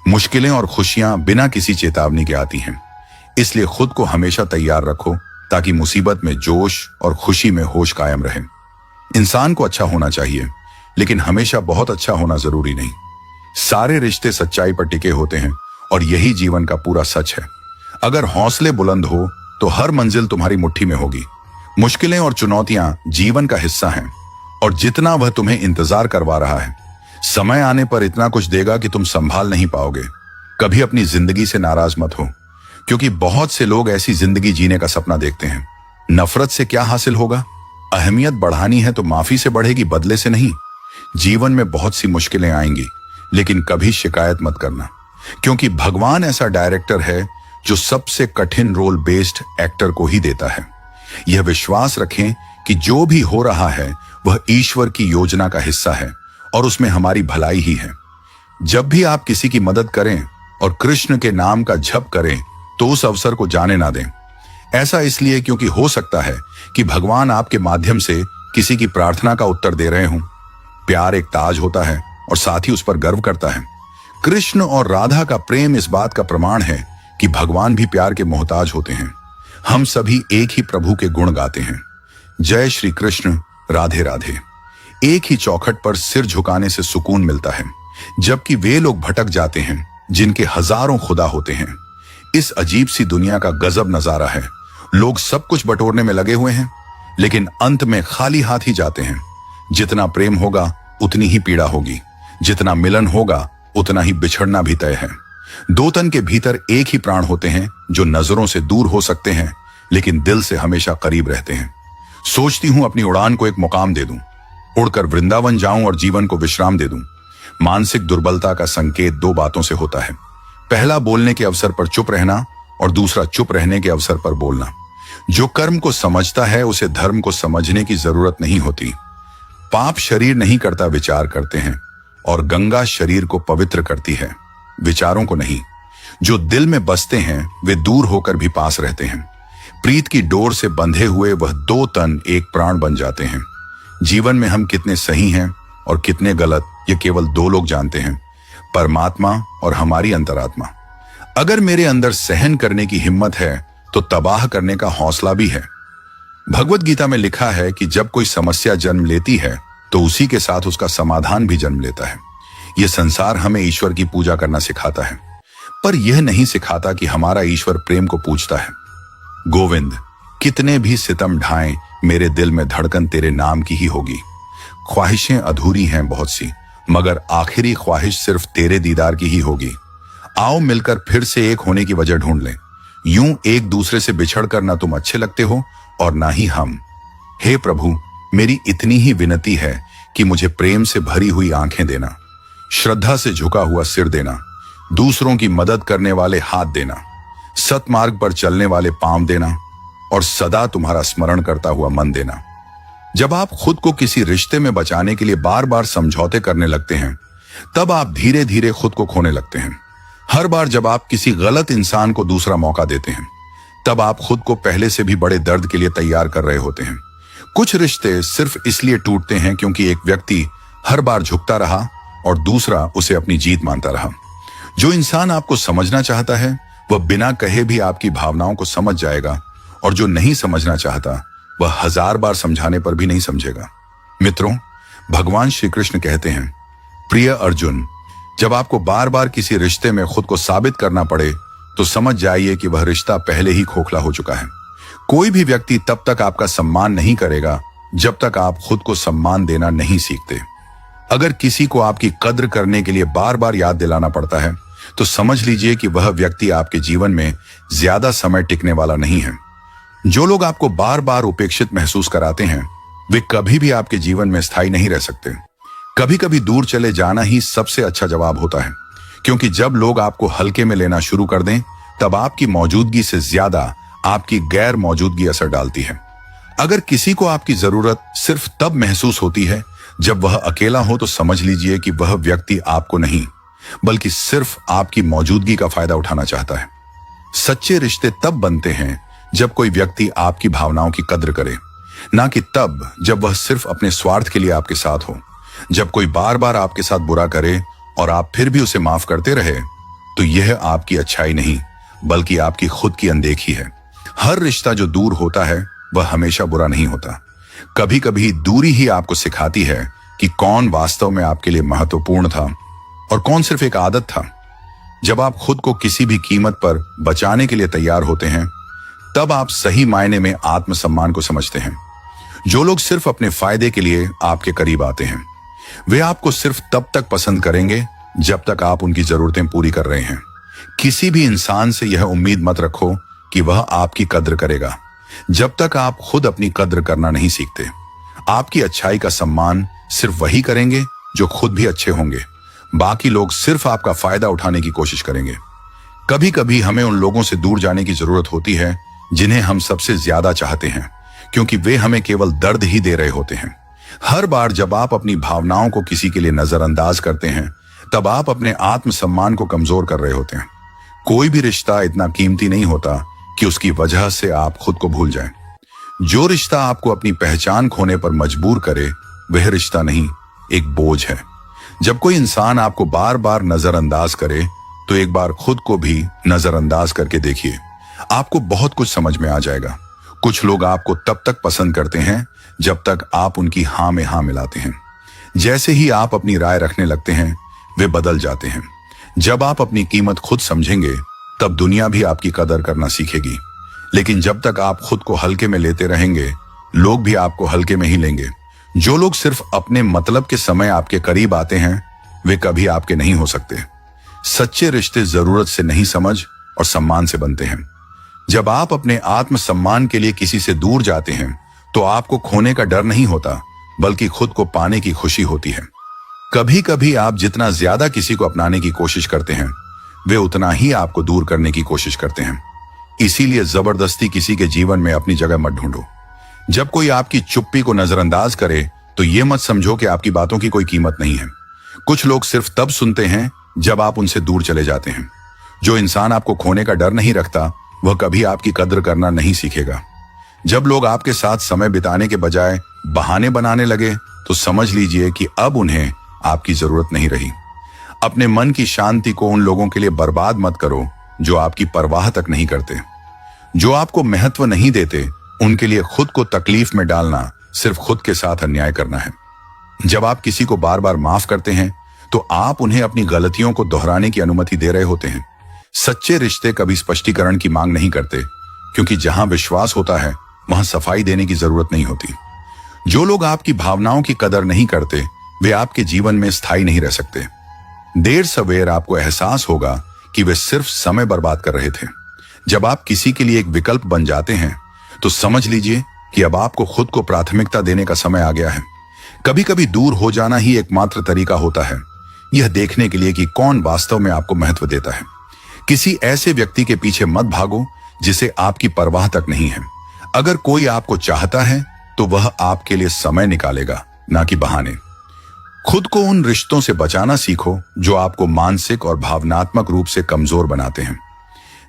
मुश्किलें और खुशियां बिना किसी चेतावनी के आती हैं, इसलिए खुद को हमेशा तैयार रखो ताकि मुसीबत में जोश और खुशी में होश कायम रहे। इंसान को अच्छा होना चाहिए, लेकिन हमेशा बहुत अच्छा होना जरूरी नहीं। सारे रिश्ते सच्चाई पर टिके होते हैं और यही जीवन का पूरा सच है। अगर हौसले बुलंद हो तो हर मंजिल तुम्हारी मुट्ठी में होगी। मुश्किलें और चुनौतियां जीवन का हिस्सा हैं, और जितना वह तुम्हें इंतजार करवा रहा है, समय आने पर इतना कुछ देगा कि तुम संभाल नहीं पाओगे। कभी अपनी जिंदगी से नाराज मत हो, क्योंकि बहुत से लोग ऐसी जिंदगी जीने का सपना देखते हैं। नफरत से क्या हासिल होगा? अहमियत बढ़ानी है तो माफी से बढ़ेगी, बदले से नहीं। जीवन में बहुत सी मुश्किलें आएंगी, लेकिन कभी शिकायत मत करना, क्योंकि भगवान ऐसा डायरेक्टर है जो सबसे कठिन रोल बेस्ड एक्टर को ही देता है। यह विश्वास रखें कि जो भी हो रहा है वह ईश्वर की योजना का हिस्सा है और उसमें हमारी भलाई ही है। जब भी आप किसी की मदद करें और कृष्ण के नाम का जप करें तो उस अवसर को जाने ना दें। ऐसा इसलिए क्योंकि हो सकता है कि भगवान आपके माध्यम से किसी की प्रार्थना का उत्तर दे रहे हों। प्यार एक ताज होता है और साथ ही उस पर गर्व करता है। कृष्ण और राधा का प्रेम इस बात का प्रमाण है कि भगवान भी प्यार के मोहताज होते हैं। हम सभी एक ही प्रभु के गुण गाते हैं। जय श्री कृष्ण, राधे राधे। एक ही चौखट पर सिर झुकाने से सुकून मिलता है, जबकि वे लोग भटक जाते हैं जिनके हजारों खुदा होते हैं। इस अजीब सी दुनिया का गजब नजारा है। लोग सब कुछ बटोरने में लगे हुए हैं, लेकिन अंत में खाली हाथ ही जाते हैं। जितना प्रेम होगा उतनी ही पीड़ा होगी, जितना मिलन होगा उतना ही बिछड़ना भी तय है। दो तन के भीतर एक ही प्राण होते हैं जो नजरों से दूर हो सकते हैं, लेकिन दिल से हमेशा करीब रहते हैं। सोचती हूं अपनी उड़ान को एक मुकाम दे दूं, उड़कर वृंदावन जाऊं और जीवन को विश्राम दे दूं। मानसिक दुर्बलता का संकेत दो बातों से होता है। पहला, बोलने के अवसर पर चुप रहना, और दूसरा, चुप रहने के अवसर पर बोलना। जो कर्म को समझता है उसे धर्म को समझने की जरूरत नहीं होती। पाप शरीर नहीं करता, विचार करते हैं, और गंगा शरीर को पवित्र करती है, विचारों को नहीं। जो दिल में बसते हैं वे दूर होकर भी पास रहते हैं। प्रीत की डोर से बंधे हुए वह दो तन एक प्राण बन जाते हैं। जीवन में हम कितने सही हैं और कितने गलत, ये केवल दो लोग जानते हैं, परमात्मा और हमारी अंतरात्मा। अगर मेरे अंदर सहन करने की हिम्मत है तो तबाह करने का हौसला भी है। भगवत गीता में लिखा है कि जब कोई समस्या जन्म लेती है तो उसी के साथ उसका समाधान भी जन्म लेता है। यह संसार हमें ईश्वर की पूजा करना सिखाता है, पर यह नहीं सिखाता कि हमारा ईश्वर प्रेम को पूजता है। गोविंद, कितने भी सितम ढाएं, मेरे दिल में धड़कन तेरे नाम की ही होगी। ख्वाहिशें अधूरी हैं बहुत सी, मगर आखिरी ख्वाहिश सिर्फ तेरे दीदार की ही होगी। आओ मिलकर फिर से एक होने की वजह ढूंढ लें। यूं एक दूसरे से बिछड़ कर ना तुम अच्छे लगते हो और ना ही हम। हे प्रभु, मेरी इतनी ही विनती है कि मुझे प्रेम से भरी हुई आंखें देना, श्रद्धा से झुका हुआ सिर देना, दूसरों की मदद करने वाले हाथ देना, सतमार्ग पर चलने वाले पांव देना, और सदा तुम्हारा स्मरण करता हुआ मन देना। जब आप खुद को किसी रिश्ते में बचाने के लिए बार बार समझौते करने लगते हैं, तब आप धीरे धीरे खुद को खोने लगते हैं। हर बार जब आप किसी गलत इंसान को दूसरा मौका देते हैं, तब आप खुद को पहले से भी बड़े दर्द के लिए तैयार कर रहे होते हैं। कुछ रिश्ते सिर्फ इसलिए टूटते हैं क्योंकि एक व्यक्ति हर बार झुकता रहा और दूसरा उसे अपनी जीत मानता रहा। जो इंसान आपको समझना चाहता है वह बिना कहे भी आपकी भावनाओं को समझ जाएगा, और जो नहीं समझना चाहता वह 1000 बार समझाने पर भी नहीं समझेगा। मित्रों, भगवान श्री कृष्ण कहते हैं, प्रिय अर्जुन, जब आपको बार बार किसी रिश्ते में खुद को साबित करना पड़े तो समझ जाइए कि वह रिश्ता पहले ही खोखला हो चुका है। कोई भी व्यक्ति तब तक आपका सम्मान नहीं करेगा जब तक आप खुद को सम्मान देना नहीं सीखते। अगर किसी को आपकी कद्र करने के लिए बार बार याद दिलाना पड़ता है तो समझ लीजिए कि वह व्यक्ति आपके जीवन में ज्यादा समय टिकने वाला नहीं है। जो लोग आपको बार बार उपेक्षित महसूस कराते हैं वे कभी भी आपके जीवन में स्थायी नहीं रह सकते। कभी कभी दूर चले जाना ही सबसे अच्छा जवाब होता है, क्योंकि जब लोग आपको हल्के में लेना शुरू कर दें तब आपकी मौजूदगी से ज्यादा आपकी गैर मौजूदगी असर डालती है। अगर किसी को आपकी जरूरत सिर्फ तब महसूस होती है जब वह अकेला हो तो समझ लीजिए कि वह व्यक्ति आपको नहीं बल्कि सिर्फ आपकी मौजूदगी का फायदा उठाना चाहता है। सच्चे रिश्ते तब बनते हैं जब कोई व्यक्ति आपकी भावनाओं की कद्र करे, ना कि तब जब वह सिर्फ अपने स्वार्थ के लिए आपके साथ हो। जब कोई बार बार आपके साथ बुरा करे और आप फिर भी उसे माफ करते रहे तो यह आपकी अच्छाई नहीं बल्कि आपकी खुद की अनदेखी है। हर रिश्ता जो दूर होता है वह हमेशा बुरा नहीं होता। कभी कभी दूरी ही आपको सिखाती है कि कौन वास्तव में आपके लिए महत्वपूर्ण था और कौन सिर्फ एक आदत था। जब आप खुद को किसी भी कीमत पर बचाने के लिए तैयार होते हैं तब आप सही मायने में आत्मसम्मान को समझते हैं। जो लोग सिर्फ अपने फायदे के लिए आपके करीब आते हैं वे आपको सिर्फ तब तक पसंद करेंगे जब तक आप उनकी जरूरतें पूरी कर रहे हैं। किसी भी इंसान से यह उम्मीद मत रखो कि वह आपकी कद्र करेगा जब तक आप खुद अपनी कद्र करना नहीं सीखते। आपकी अच्छाई का सम्मान सिर्फ वही करेंगे जो खुद भी अच्छे होंगे। बाकी लोग सिर्फ आपका फायदा उठाने की कोशिश करेंगे। कभी कभी हमें उन लोगों से दूर जाने की जरूरत होती है जिन्हें हम सबसे ज्यादा चाहते हैं, क्योंकि वे हमें केवल दर्द ही दे रहे होते हैं। हर बार जब आप अपनी भावनाओं को किसी के लिए नजरअंदाज करते हैं तब आप अपने आत्मसम्मान को कमजोर कर रहे होते हैं। कोई भी रिश्ता इतना कीमती नहीं होता कि उसकी वजह से आप खुद को भूल जाएं। जो रिश्ता आपको अपनी पहचान खोने पर मजबूर करे वह रिश्ता नहीं, एक बोझ है। जब कोई इंसान आपको बार बार नजरअंदाज करे तो एक बार खुद को भी नजरअंदाज करके देखिए, आपको बहुत कुछ समझ में आ जाएगा। कुछ लोग आपको तब तक पसंद करते हैं जब तक आप उनकी हां में हां मिलाते हैं। जैसे ही आप अपनी राय रखने लगते हैं वे बदल जाते हैं। जब आप अपनी कीमत खुद समझेंगे तब दुनिया भी आपकी कदर करना सीखेगी। लेकिन जब तक आप खुद को हल्के में लेते रहेंगे लोग भी आपको हल्के में ही लेंगे। जो लोग सिर्फ अपने मतलब के समय आपके करीब आते हैं वे कभी आपके नहीं हो सकते। सच्चे रिश्ते जरूरत से नहीं, समझ और सम्मान से बनते हैं। जब आप अपने आत्मसम्मान के लिए किसी से दूर जाते हैं तो आपको खोने का डर नहीं होता बल्कि खुद को पाने की खुशी होती है। कभी कभी आप जितना ज्यादा किसी को अपनाने की कोशिश करते हैं वे उतना ही आपको दूर करने की कोशिश करते हैं। इसीलिए जबरदस्ती किसी के जीवन में अपनी जगह मत ढूंढो। जब कोई आपकी चुप्पी को नजरअंदाज करे तो यह मत समझो कि आपकी बातों की कोई कीमत नहीं है। कुछ लोग सिर्फ तब सुनते हैं जब आप उनसे दूर चले जाते हैं। जो इंसान आपको खोने का डर नहीं रखता वह कभी आपकी कद्र करना नहीं सीखेगा। जब लोग आपके साथ समय बिताने के बजाय बहाने बनाने लगे तो समझ लीजिए कि अब उन्हें आपकी जरूरत नहीं रही। अपने मन की शांति को उन लोगों के लिए बर्बाद मत करो जो आपकी परवाह तक नहीं करते। जो आपको महत्व नहीं देते उनके लिए खुद को तकलीफ में डालना सिर्फ खुद के साथ अन्याय करना है। जब आप किसी को बार बार माफ करते हैं तो आप उन्हें अपनी गलतियों को दोहराने की अनुमति दे रहे होते हैं। सच्चे रिश्ते कभी स्पष्टीकरण की मांग नहीं करते, क्योंकि जहां विश्वास होता है वहां सफाई देने की जरूरत नहीं होती। जो लोग आपकी भावनाओं की कदर नहीं करते वे आपके जीवन में स्थायी नहीं रह सकते। देर सवेर आपको एहसास होगा कि वे सिर्फ समय बर्बाद कर रहे थे। जब आप किसी के लिए एक विकल्प बन जाते हैं तो समझ लीजिए कि अब आपको खुद को प्राथमिकता देने का समय आ गया है। कभी कभी दूर हो जाना ही एकमात्र तरीका होता है यह देखने के लिए कि कौन वास्तव में आपको महत्व देता है। किसी ऐसे व्यक्ति के पीछे मत भागो जिसे आपकी परवाह तक नहीं है। अगर कोई आपको चाहता है तो वह आपके लिए समय निकालेगा, ना कि बहाने। खुद को उन रिश्तों से बचाना सीखो जो आपको मानसिक और भावनात्मक रूप से कमजोर बनाते हैं।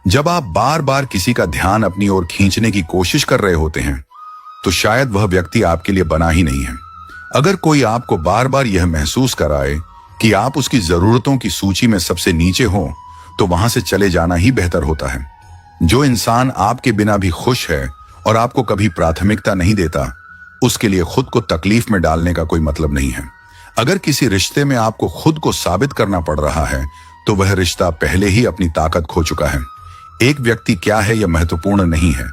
जब आप बार बार किसी का ध्यान अपनी ओर खींचने की कोशिश कर रहे होते हैं तो शायद वह व्यक्ति आपके लिए बना ही नहीं है। अगर कोई आपको बार बार यह महसूस कराए कि आप उसकी जरूरतों की सूची में सबसे नीचे हो तो वहां से चले जाना ही बेहतर होता है। जो इंसान आपके बिना भी खुश है और आपको कभी प्राथमिकता नहीं देता उसके लिए खुद को तकलीफ में डालने का कोई मतलब नहीं है। अगर किसी रिश्ते में आपको खुद को साबित करना पड़ रहा है तो वह रिश्ता पहले ही अपनी ताकत खो चुका है। एक व्यक्ति क्या है यह महत्वपूर्ण नहीं है,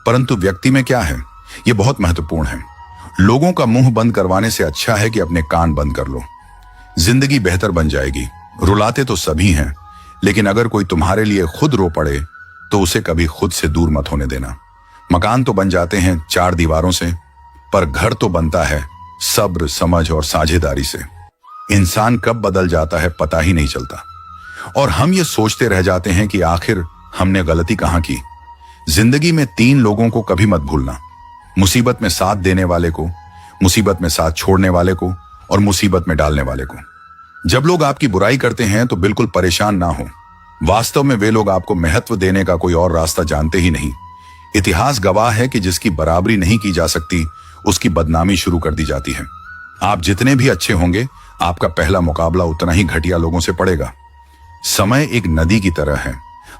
परंतु व्यक्ति में क्या है यह बहुत महत्वपूर्ण है। लोगों का मुंह बंद करवाने से अच्छा है कि अपने कान बंद कर लो। जिंदगी बेहतर बन जाएगी। रुलाते तो सभी हैं, लेकिन अगर कोई तुम्हारे लिए खुद रो पड़े तो उसे कभी खुद से दूर मत होने देना। मकान तो बन जाते हैं 4 दीवारों से, पर घर तो बनता है सब्र, समझ और साझेदारी से। इंसान कब बदल जाता है पता ही नहीं चलता, और हम ये सोचते रह जाते हैं कि आखिर हमने गलती कहां की। जिंदगी में 3 लोगों को कभी मत भूलना, मुसीबत में साथ देने वाले को, मुसीबत में साथ छोड़ने वाले को और मुसीबत में डालने वाले को। जब लोग आपकी बुराई करते हैं तो बिल्कुल परेशान ना हो। वास्तव में वे लोग आपको महत्व देने का कोई और रास्ता जानते ही नहीं। इतिहास गवाह है कि जिसकी बराबरी नहीं की जा सकती उसकी बदनामी शुरू कर दी जाती है। आप जितने भी अच्छे होंगे, आपका पहला मुकाबला उतना ही घटिया लोगों से पड़ेगा। समय एक नदी की तरह है,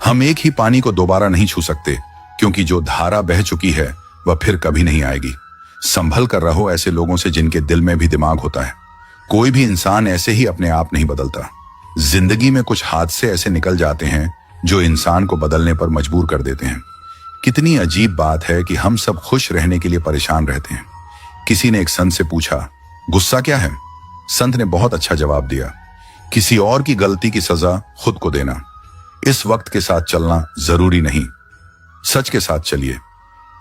हम एक ही पानी को दोबारा नहीं छू सकते, क्योंकि जो धारा बह चुकी है वह फिर कभी नहीं आएगी। संभल कर रहो ऐसे लोगों से जिनके दिल में भी दिमाग होता है। कोई भी इंसान ऐसे ही अपने आप नहीं बदलता। जिंदगी में कुछ हादसे ऐसे निकल जाते हैं जो इंसान को बदलने पर मजबूर कर देते हैं। कितनी अजीब बात है कि हम सब खुश रहने के लिए परेशान रहते हैं। किसी ने एक संत से पूछा, गुस्सा क्या है? संत ने बहुत अच्छा जवाब दिया, किसी और की गलती की सजा खुद को देना। इस वक्त के साथ चलना जरूरी नहीं, सच के साथ चलिए।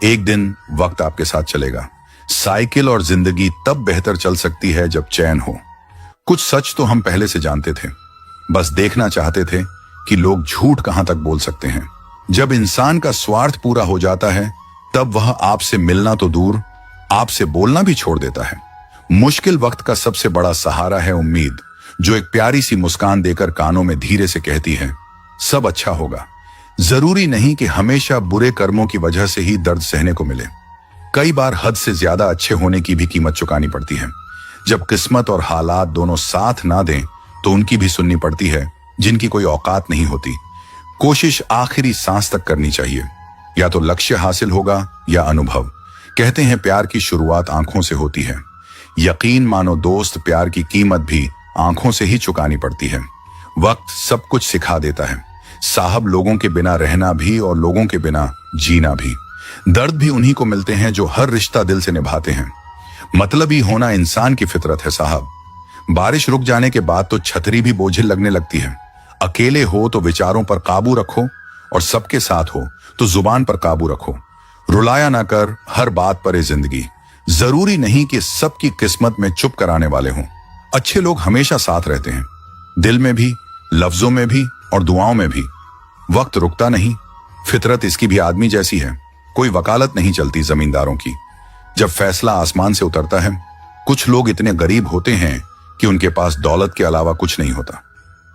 एक दिन वक्त आपके साथ चलेगा। साइकिल और जिंदगी तब बेहतर चल सकती है जब चैन हो। कुछ सच तो हम पहले से जानते थे, बस देखना चाहते थे कि लोग झूठ कहां तक बोल सकते हैं। जब इंसान का स्वार्थ पूरा हो जाता है तब वह आपसे मिलना तो दूर, आपसे बोलना भी छोड़ देता है। मुश्किल वक्त का सबसे बड़ा सहारा है उम्मीद, जो एक प्यारी सी मुस्कान देकर कानों में धीरे से कहती है, सब अच्छा होगा। जरूरी नहीं कि हमेशा बुरे कर्मों की वजह से ही दर्द सहने को मिले। कई बार हद से ज्यादा अच्छे होने की भी कीमत चुकानी पड़ती है। जब किस्मत और हालात दोनों साथ ना दें तो उनकी भी सुननी पड़ती है जिनकी कोई औकात नहीं होती। कोशिश आखिरी सांस तक करनी चाहिए, या तो लक्ष्य हासिल होगा या अनुभव। कहते हैं प्यार की शुरुआत आंखों से होती है। यकीन मानो दोस्त, प्यार की कीमत भी आंखों से ही चुकानी पड़ती है। वक्त सब कुछ सिखा देता है साहब, लोगों के बिना रहना भी और लोगों के बिना जीना भी। दर्द भी उन्हीं को मिलते हैं जो हर रिश्ता दिल से निभाते हैं। मतलबी होना इंसान की फितरत है साहब। बारिश रुक जाने के बाद तो छतरी भी बोझिल लगने लगती है। अकेले हो तो विचारों पर काबू रखो, और सबके साथ हो तो जुबान पर काबू रखो। रुलाया ना कर हर बात पर है जिंदगी। जरूरी नहीं कि सबकी किस्मत में चुप कराने वाले हों। अच्छे लोग हमेशा साथ रहते हैं, दिल में भी, लफ्जों में भी और दुआओं में भी। वक्त रुकता नहीं, फितरत इसकी भी आदमी जैसी है। कोई वकालत नहीं चलती जमींदारों की। जब फैसला आसमान से उतरता है, कुछ लोग इतने गरीब होते हैं कि उनके पास दौलत के अलावा कुछ नहीं होता।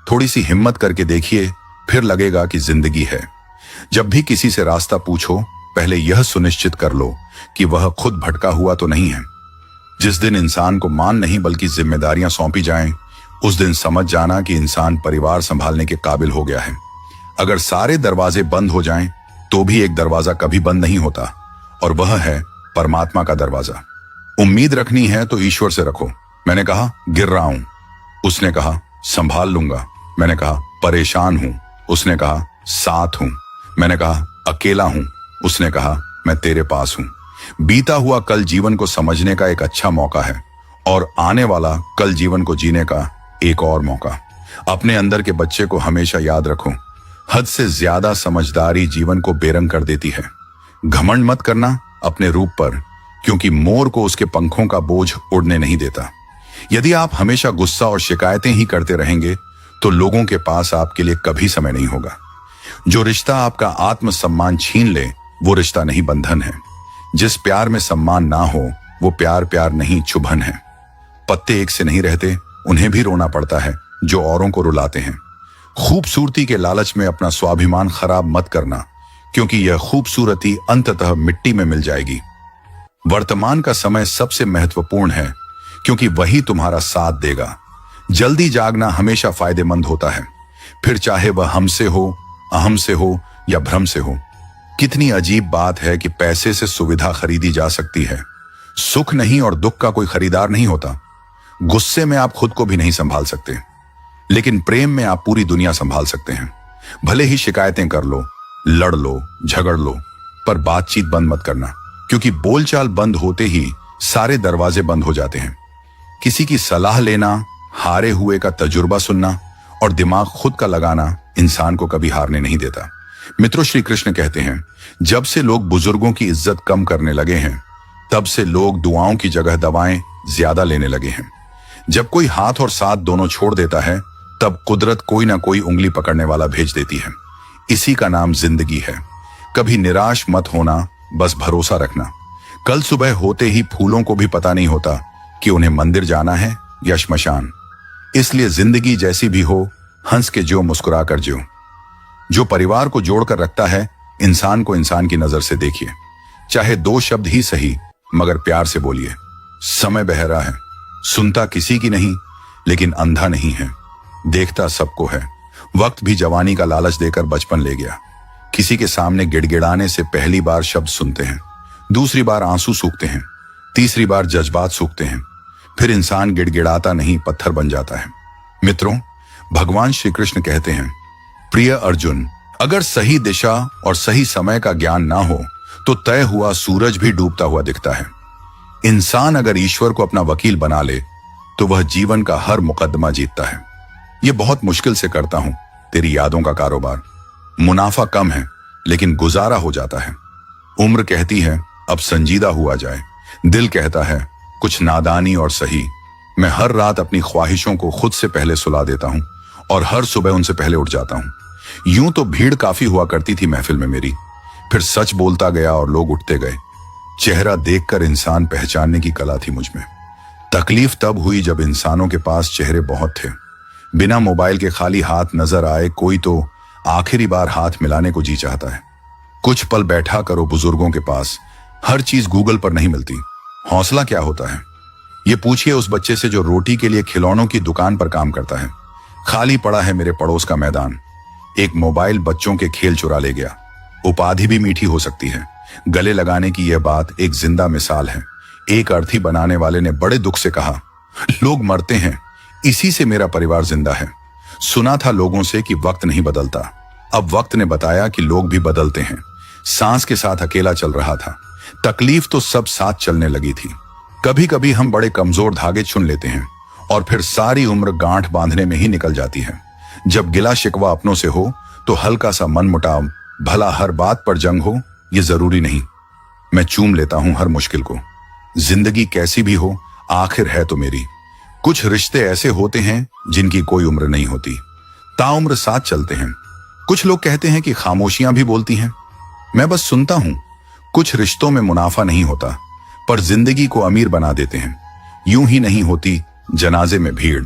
थोड़ी सी हिम्मत करके देखिए, फिर लगेगा कि जिंदगी है। जब भी किसी से रास्ता पूछो, पहले यह सुनिश्चित कर लो कि वह खुद भटका हुआ तो नहीं है। जिस दिन इंसान को मान नहीं बल्कि जिम्मेदारियां सौंपी जाएं, उस दिन समझ जाना कि इंसान परिवार संभालने के काबिल हो गया है। अगर सारे दरवाजे बंद हो जाएं, तो भी एक दरवाजा कभी बंद नहीं होता, और वह है परमात्मा का दरवाजा। उम्मीद रखनी है तो ईश्वर से रखो। मैंने कहा गिर रहा हूं, उसने कहा संभाल लूंगा। मैंने कहा परेशान हूं, उसने कहा साथ हूं। मैंने कहा अकेला हूं, उसने कहा मैं तेरे पास हूं। बीता हुआ कल जीवन को समझने का एक अच्छा मौका है, और आने वाला कल जीवन को जीने का एक और मौका। अपने अंदर के बच्चे को हमेशा याद रखो। हद से ज्यादा समझदारी जीवन को बेरंग कर देती है। घमंड मत करना अपने रूप पर, क्योंकि मोर को उसके पंखों का बोझ उड़ने नहीं देता। यदि आप हमेशा गुस्सा और शिकायतें ही करते रहेंगे तो लोगों के पास आपके लिए कभी समय नहीं होगा। जो रिश्ता आपका आत्मसम्मान छीन ले वो रिश्ता नहीं, बंधन है। जिस प्यार में सम्मान ना हो वो प्यार प्यार नहीं, चुभन है। पत्ते एक से नहीं रहते, उन्हें भी रोना पड़ता है जो औरों को रुलाते हैं। खूबसूरती के लालच में अपना स्वाभिमान खराब मत करना, क्योंकि यह खूबसूरती अंततः मिट्टी में मिल जाएगी। वर्तमान का समय सबसे महत्वपूर्ण है, क्योंकि वही तुम्हारा साथ देगा। जल्दी जागना हमेशा फायदेमंद होता है, फिर चाहे वह हमसे हो, अहम से हो या भ्रम से हो। कितनी अजीब बात है कि पैसे से सुविधा खरीदी जा सकती है, सुख नहीं और दुख का कोई खरीदार नहीं होता। गुस्से में आप खुद को भी नहीं संभाल सकते, लेकिन प्रेम में आप पूरी दुनिया संभाल सकते हैं। भले ही शिकायतें कर लो, लड़ लो, झगड़ लो, पर बातचीत बंद मत करना, क्योंकि बोलचाल बंद होते ही सारे दरवाजे बंद हो जाते हैं। किसी की सलाह लेना हारे हुए का तजुर्बा सुनना और दिमाग खुद का लगाना इंसान को कभी हारने नहीं देता। मित्रों, श्री कृष्ण कहते हैं, जब से लोग बुजुर्गों की इज्जत कम करने लगे हैं, तब से लोग दुआओं की जगह दवाएं ज्यादा लेने लगे हैं। जब कोई हाथ और साथ दोनों छोड़ देता है, तब कुदरत कोई ना कोई उंगली पकड़ने वाला भेज देती है। इसी का नाम जिंदगी है। कभी निराश मत होना, बस भरोसा रखना। कल सुबह होते ही फूलों को भी पता नहीं होता कि उन्हें मंदिर जाना है या श्मशान। इसलिए जिंदगी जैसी भी हो, हंस के जियो, मुस्कुरा कर जियो। जो परिवार को जोड़कर रखता है, इंसान को इंसान की नजर से देखिए। चाहे 2 शब्द ही सही, मगर प्यार से बोलिए। समय बहरा है, सुनता किसी की नहीं, लेकिन अंधा नहीं है, देखता सबको है। वक्त भी जवानी का लालच देकर बचपन ले गया। किसी के सामने गिड़गिड़ाने से पहली बार शब्द सुनते हैं, दूसरी बार आंसू सूखते हैं, तीसरी बार जज्बात सूखते हैं, फिर इंसान गिड़गिड़ाता नहीं, पत्थर बन जाता है। मित्रों, भगवान श्री कृष्ण कहते हैं, प्रिय अर्जुन, अगर सही दिशा और सही समय का ज्ञान ना हो तो तय हुआ सूरज भी डूबता हुआ दिखता है। इंसान अगर ईश्वर को अपना वकील बना ले तो वह जीवन का हर मुकदमा जीतता है। यह बहुत मुश्किल से करता हूं तेरी यादों का कारोबार। मुनाफा कम है लेकिन गुजारा हो जाता है। उम्र कहती है अब संजीदा हुआ जाए, दिल कहता है कुछ नादानी और सही। मैं हर रात अपनी ख्वाहिशों को खुद से पहले सुला देता हूं और हर सुबह उनसे पहले उठ जाता हूं। यूं तो भीड़ काफी हुआ करती थी महफिल में मेरी, फिर सच बोलता गया और लोग उठते गए। चेहरा देखकर इंसान पहचानने की कला थी मुझ में। तकलीफ तब हुई जब इंसानों के पास चेहरे बहुत थे। बिना मोबाइल के खाली हाथ नजर आए कोई तो आखिरी बार हाथ मिलाने को जी चाहता है। कुछ पल बैठा करो बुजुर्गों के पास, हर चीज गूगल पर नहीं मिलती। हौसला क्या होता है ये पूछिए उस बच्चे से जो रोटी के लिए खिलौनों की दुकान पर काम करता है। खाली पड़ा है मेरे पड़ोस का मैदान। एक मोबाइल बच्चों के खेल चुरा ले गया। उपाधि भी मीठी हो सकती है, गले लगाने की यह बात एक जिंदा मिसाल है। एक अर्थी बनाने वाले ने बड़े दुख से कहा, लोग मरते हैं, इसी से मेरा परिवार जिंदा है। सुना था लोगों से कि वक्त नहीं बदलता, अब वक्त ने बताया कि लोग भी बदलते हैं। सांस के साथ अकेला चल रहा था, तकलीफ तो सब साथ चलने लगी थी। कभी कभी हम बड़े कमजोर धागे चुन लेते हैं और फिर सारी उम्र गांठ बांधने में ही निकल जाती है। जब गिला शिकवा अपनों से हो तो हल्का सा मन मुटाव, भला हर बात पर जंग हो, ये जरूरी नहीं। मैं चूम लेता हूं हर मुश्किल को। जिंदगी कैसी भी हो, आखिर है तो मेरी। कुछ रिश्ते ऐसे होते हैं जिनकी कोई उम्र नहीं होती, ताउम्र साथ चलते हैं। कुछ लोग कहते हैं कि खामोशियां भी बोलती हैं, मैं बस सुनता हूं। कुछ रिश्तों में मुनाफा नहीं होता, पर जिंदगी को अमीर बना देते हैं। यूं ही नहीं होती जनाजे में भीड़।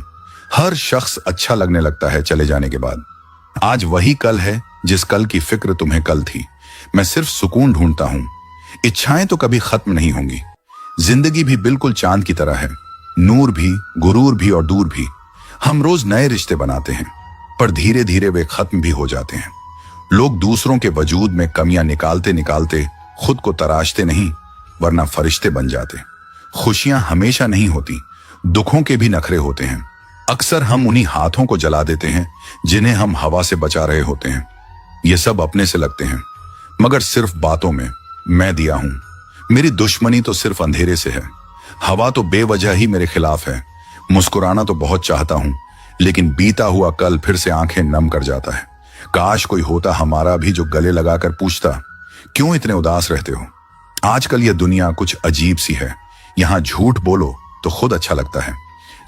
हर शख्स अच्छा लगने लगता है चले जाने के बाद। आज वही कल है जिस कल की फिक्र तुम्हें कल थी। मैं सिर्फ सुकून ढूंढता हूं, इच्छाएं तो कभी खत्म नहीं होंगी। जिंदगी भी बिल्कुल चांद की तरह है, नूर भी, गुरूर भी और दूर भी। हम रोज नए रिश्ते बनाते हैं, पर धीरे धीरे वे खत्म भी हो जाते हैं। लोग दूसरों के वजूद में कमियां निकालते निकालते खुद को तराशते नहीं, वरना फरिश्ते बन जाते। खुशियां हमेशा नहीं होती, दुखों के भी नखरे होते हैं। अक्सर हम उन्हीं हाथों को जला देते हैं जिन्हें हम हवा से बचा रहे होते हैं। ये सब अपने से लगते हैं, मगर सिर्फ बातों में। मैं दिया हूं, मेरी दुश्मनी तो सिर्फ अंधेरे से है। हवा तो बेवजह ही मेरे खिलाफ है। मुस्कुराना तो बहुत चाहता हूं, लेकिन बीता हुआ कल फिर से आंखें नम कर जाता है। काश कोई होता हमारा भी जो गले लगाकर पूछता, क्यों इतने उदास रहते हो। आजकल यह दुनिया कुछ अजीब सी है। यहां झूठ बोलो तो खुद अच्छा लगता है,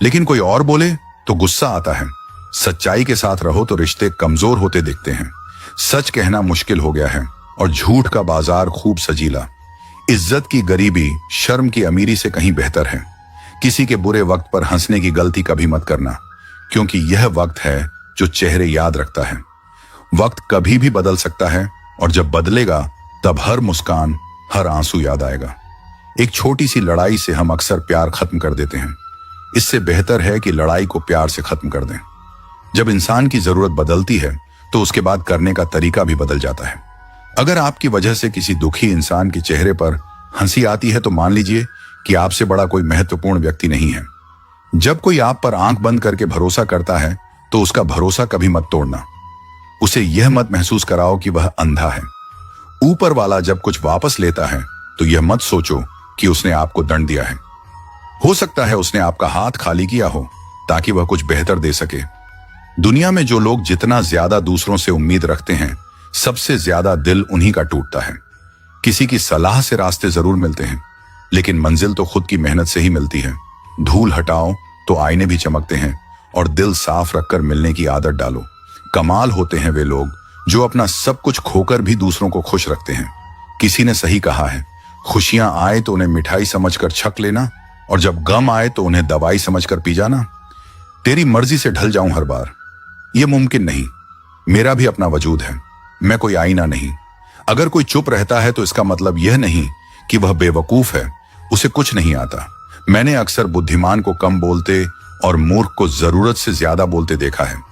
लेकिन कोई और बोले तो गुस्सा आता है। सच्चाई के साथ रहो तो रिश्ते कमजोर होते दिखते हैं। सच कहना मुश्किल हो गया है और झूठ का बाजार खूब सजीला। इज्जत की गरीबी शर्म की अमीरी से कहीं बेहतर है। किसी के बुरे वक्त पर हंसने की गलती कभी मत करना, क्योंकि यह वक्त है जो चेहरे याद रखता है। वक्त कभी भी बदल सकता है और जब बदलेगा तब हर मुस्कान, हर आंसू याद आएगा। एक छोटी सी लड़ाई से हम अक्सर प्यार खत्म कर देते हैं। इससे बेहतर है कि लड़ाई को प्यार से खत्म कर दें। जब इंसान की जरूरत बदलती है तो उसके बाद करने का तरीका भी बदल जाता है। अगर आपकी वजह से किसी दुखी इंसान के चेहरे पर हंसी आती है तो मान लीजिए कि आपसे बड़ा कोई महत्वपूर्ण व्यक्ति नहीं है। जब कोई आप पर आंख बंद करके भरोसा करता है तो उसका भरोसा कभी मत तोड़ना। उसे यह मत महसूस कराओ कि वह अंधा है। ऊपर वाला जब कुछ वापस लेता है तो यह मत सोचो कि उसने आपको दंड दिया है। हो सकता है उसने आपका हाथ खाली किया हो, ताकि वह कुछ बेहतर दे सके। दुनिया में जो लोग जितना ज्यादा दूसरों से उम्मीद रखते हैं, सबसे ज्यादा दिल उन्हीं का टूटता है। किसी की सलाह से रास्ते जरूर मिलते हैं, लेकिन मंजिल तो खुद की मेहनत से ही मिलती है। धूल हटाओ तो आईने भी चमकते हैं, और दिल साफ रखकर मिलने की आदत डालो। कमाल होते हैं वे लोग जो अपना सब कुछ खोकर भी दूसरों को खुश रखते हैं। किसी ने सही कहा है, खुशियां आए तो उन्हें मिठाई समझकर छक लेना, और जब गम आए तो उन्हें दवाई समझकर पी जाना। तेरी मर्जी से ढल जाऊं हर बार, यह मुमकिन नहीं। मेरा भी अपना वजूद है, मैं कोई आईना नहीं। अगर कोई चुप रहता है तो इसका मतलब यह नहीं कि वह बेवकूफ है, उसे कुछ नहीं आता। मैंने अक्सर बुद्धिमान को कम बोलते और मूर्ख को जरूरत से ज्यादा बोलते देखा है।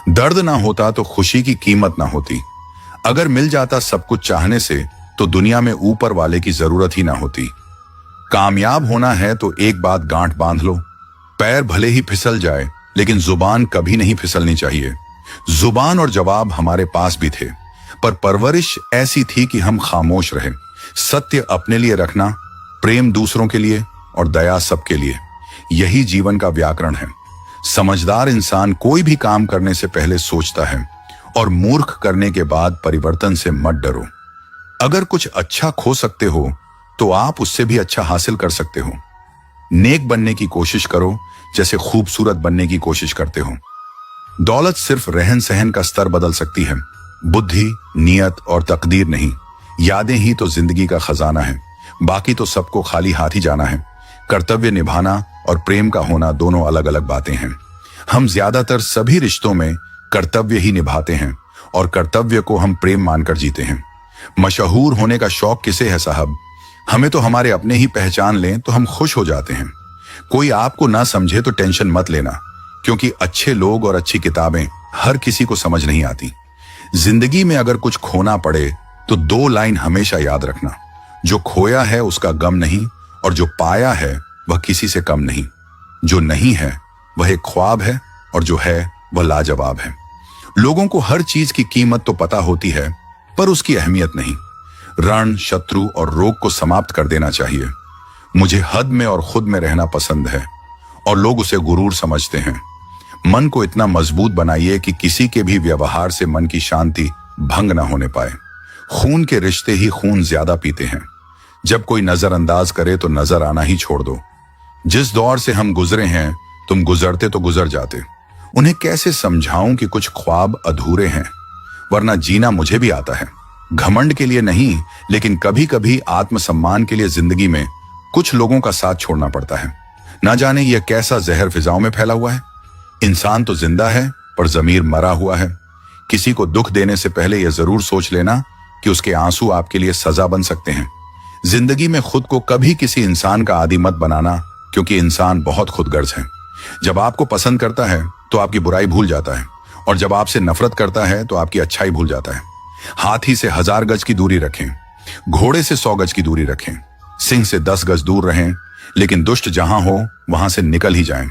दर्द ना होता तो खुशी की कीमत ना होती। अगर मिल जाता सब कुछ चाहने से तो दुनिया में ऊपर वाले की जरूरत ही ना होती। कामयाब होना है तो एक बात गांठ बांध लो, पैर भले ही फिसल जाए लेकिन जुबान कभी नहीं फिसलनी चाहिए। जुबान और जवाब हमारे पास भी थे, पर परवरिश ऐसी थी कि हम खामोश रहे। सत्य अपने लिए रखना, प्रेम दूसरों के लिए और दया सबके लिए, यही जीवन का व्याकरण है। समझदार इंसान कोई भी काम करने से पहले सोचता है, और मूर्ख करने के बाद परिवर्तन से मत डरो। अगर कुछ अच्छा खो सकते हो तो आप उससे भी अच्छा हासिल कर सकते हो। नेक बनने की कोशिश करो जैसे खूबसूरत बनने की कोशिश करते हो। दौलत सिर्फ रहन सहन का स्तर बदल सकती है, बुद्धि, नियत और तकदीर नहीं। यादें ही तो जिंदगी का खजाना है, बाकी तो सबको खाली हाथ ही जाना है। कर्तव्य निभाना और प्रेम का होना दोनों अलग अलग बातें हैं। हम ज्यादातर सभी रिश्तों में कर्तव्य ही निभाते हैं, और कर्तव्य को हम प्रेम मानकर जीते हैं। मशहूर होने का शौक किसे है साहब? हमें तो हमारे अपने ही पहचान लें तो हम खुश हो जाते हैं। कोई आपको ना समझे तो टेंशन मत लेना, क्योंकि अच्छे लोग और अच्छी किताबें हर किसी को समझ नहीं आती। जिंदगी में अगर कुछ खोना पड़े तो 2 लाइन हमेशा याद रखना, जो खोया है उसका गम नहीं, और जो पाया है वह किसी से कम नहीं। जो नहीं है वह एक ख्वाब है, और जो है वह लाजवाब है। लोगों को हर चीज की कीमत तो पता होती है, पर उसकी अहमियत नहीं। रण, शत्रु और रोग को समाप्त कर देना चाहिए। मुझे हद में और खुद में रहना पसंद है, और लोग उसे गुरूर समझते हैं। मन को इतना मजबूत बनाइए कि किसी के भी व्यवहार से मन की शांति भंग ना होने पाए। खून के रिश्ते ही खून ज्यादा पीते हैं। जब कोई नजरअंदाज करे तो नजर आना ही छोड़ दो। जिस दौर से हम गुजरे हैं, तुम गुजरते तो गुजर जाते। उन्हें कैसे समझाऊं कि कुछ ख्वाब अधूरे हैं, वरना जीना मुझे भी आता है। घमंड के लिए नहीं, लेकिन कभी कभी आत्मसम्मान के लिए जिंदगी में कुछ लोगों का साथ छोड़ना पड़ता है। ना जाने यह कैसा जहर फिजाओं में फैला हुआ है। इंसान तो जिंदा है, पर जमीर मरा हुआ है। किसी को दुख देने से पहले यह जरूर सोच लेना कि उसके आंसू आपके लिए सजा बन सकते हैं। जिंदगी में खुद को कभी किसी इंसान का आदी मत बनाना, क्योंकि इंसान बहुत खुदगर्ज है। जब आपको पसंद करता है तो आपकी बुराई भूल जाता है, और जब आपसे नफरत करता है तो आपकी अच्छाई भूल जाता है। हाथी से 1000 गज की दूरी रखें, घोड़े से 100 गज की दूरी रखें, सिंह से 10 गज दूर रहें, लेकिन दुष्ट जहां हो वहां से निकल ही जाएं।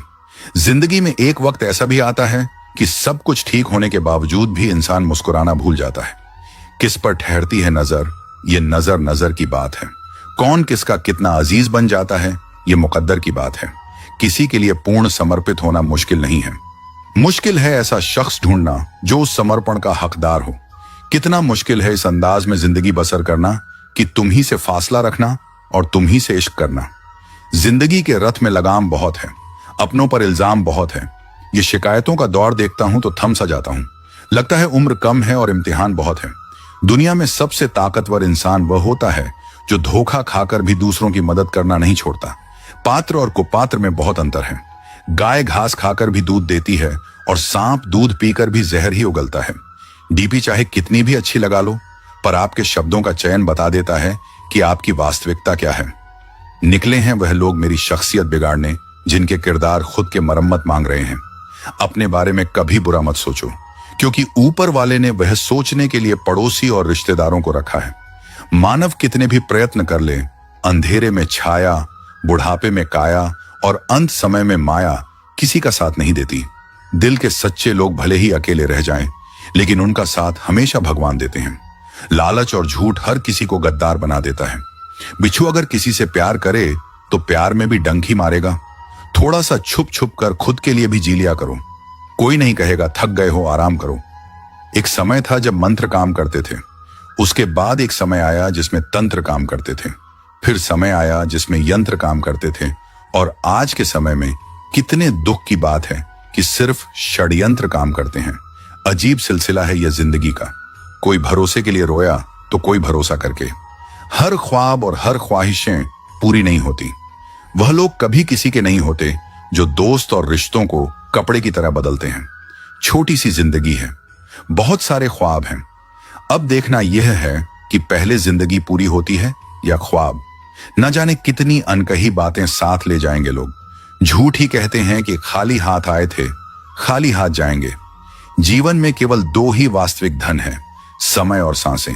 जिंदगी में एक वक्त ऐसा भी आता है कि सब कुछ ठीक होने के बावजूद भी इंसान मुस्कुराना भूल जाता है। किस पर ठहरती है नजर, ये नजर नजर की बात है। कौन किसका कितना अजीज बन जाता है, ये मुकद्दर की बात है। किसी के लिए पूर्ण समर्पित होना मुश्किल नहीं है। मुश्किल है ऐसा शख्स ढूंढना जो उस समर्पण का हकदार हो। कितना मुश्किल है इस अंदाज में जिंदगी बसर करना कि तुम ही से फासला रखना और तुम ही से इश्क करना। जिंदगी के रथ में लगाम बहुत है, अपनों पर इल्जाम बहुत है। ये शिकायतों का दौर देखता हूं तो थम सा जाता हूं। लगता है उम्र कम है और इम्तिहान बहुत है। दुनिया में सबसे ताकतवर इंसान वह होता है जो धोखा खाकर भी दूसरों की मदद करना नहीं छोड़ता। पात्र और कुपात्र में बहुत अंतर है। गाय घास खाकर भी दूध देती है, और सांप दूध पीकर भी जहर ही उगलता है। डीपी चाहे कितनी भी अच्छी लगा लो, पर आपके शब्दों का चयन बता देता है कि आपकी वास्तविकता क्या है। निकले हैं वह लोग मेरी शख्सियत बिगाड़ने जिनके किरदार खुद के मरम्मत मांग रहे हैं। अपने बारे में कभी बुरा मत सोचो, क्योंकि ऊपर वाले ने वह सोचने के लिए पड़ोसी और रिश्तेदारों को रखा है। मानव कितने भी प्रयत्न कर ले, अंधेरे में छाया, बुढ़ापे में काया और अंत समय में माया किसी का साथ नहीं देती। दिल के सच्चे लोग भले ही अकेले रह जाएं, लेकिन उनका साथ हमेशा भगवान देते हैं। लालच और झूठ हर किसी को गद्दार बना देता है। बिच्छू अगर किसी से प्यार करे तो प्यार में भी डंक ही मारेगा। थोड़ा सा छुप छुप कर खुद के लिए भी जी लिया करो। कोई नहीं कहेगा थक गए हो, आराम करो। एक समय था जब मंत्र काम करते थे, उसके बाद एक समय आया जिसमें तंत्र काम करते थे, फिर समय आया जिसमें यंत्र काम करते थे, और आज के समय में कितने दुख की बात है कि सिर्फ षड्यंत्र काम करते हैं। अजीब सिलसिला है यह जिंदगी का। कोई भरोसे के लिए रोया तो कोई भरोसा करके। हर ख्वाब और हर ख्वाहिशें पूरी नहीं होती। वह लोग कभी किसी के नहीं होते जो दोस्त और रिश्तों को कपड़े की तरह बदलते हैं। छोटी सी जिंदगी है, बहुत सारे ख्वाब हैं। अब देखना यह है कि पहले जिंदगी पूरी होती है या ख्वाब। न जाने कितनी अनकही बातें साथ ले जाएंगे लोग। झूठ ही कहते हैं कि खाली हाथ आए थे, खाली हाथ जाएंगे। जीवन में केवल दो ही वास्तविक धन है, समय और सांसें।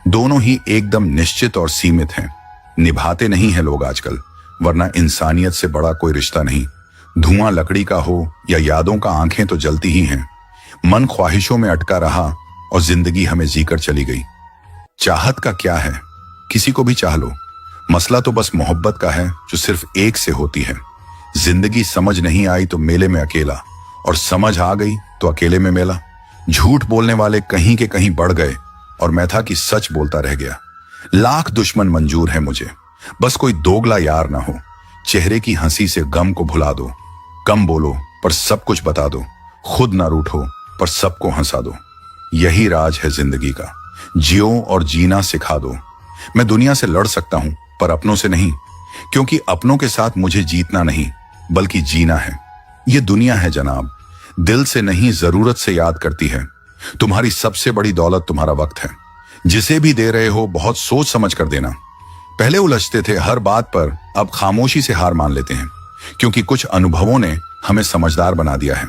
दोनों ही एकदम निश्चित और सीमित हैं। निभाते नहीं हैं लोग आजकल, वरना इंसानियत से बड़ा कोई रिश्ता नहीं। धुआं लकड़ी का हो या यादों का, आंखें तो जलती ही हैं। मन ख्वाहिशों में अटका रहा और जिंदगी हमें जीकर चली गई। चाहत का क्या है, किसी को भी चाह लो। मसला तो बस मोहब्बत का है जो सिर्फ एक से होती है। जिंदगी समझ नहीं आई तो मेले में अकेला, और समझ आ गई तो अकेले में मेला। झूठ बोलने वाले कहीं के कहीं बढ़ गए और मैं था कि सच बोलता रह गया। लाख दुश्मन मंजूर है मुझे, बस कोई दोगला यार ना हो। चेहरे की हंसी से गम को भुला दो। कम बोलो पर सब कुछ बता दो। खुद ना रूठो पर सबको हंसा दो। यही राज है जिंदगी का। जियो और जीना सिखा दो। मैं दुनिया से लड़ सकता हूं पर अपनों से नहीं, क्योंकि अपनों के साथ मुझे जीतना नहीं बल्कि जीना है। ये दुनिया है जनाब, दिल से नहीं जरूरत से याद करती है। तुम्हारी सबसे बड़ी दौलत तुम्हारा वक्त है। जिसे भी दे रहे हो बहुत सोच समझ कर देना। पहले उलझते थे हर बात पर, अब खामोशी से हार मान लेते हैं, क्योंकि कुछ अनुभवों ने हमें समझदार बना दिया है।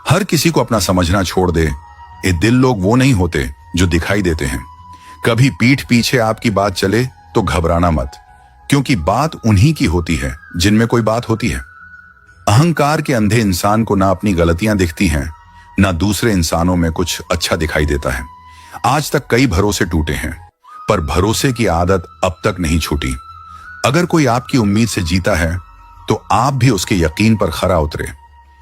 हर किसी को अपना समझना छोड़ दे। ये दिल लोग वो नहीं होते जो दिखाई देते हैं। कभी पीठ पीछे आपकी बात चले तो घबराना मत, क्योंकि बात उन्हीं की होती है जिनमें कोई बात होती है। अहंकार के अंधे इंसान को ना अपनी गलतियां दिखती हैं, ना दूसरे इंसानों में कुछ अच्छा दिखाई देता है। आज तक कई भरोसे टूटे हैं, पर भरोसे की आदत अब तक नहीं छूटी। अगर कोई आपकी उम्मीद से जीता है तो आप भी उसके यकीन पर खरा उतरे।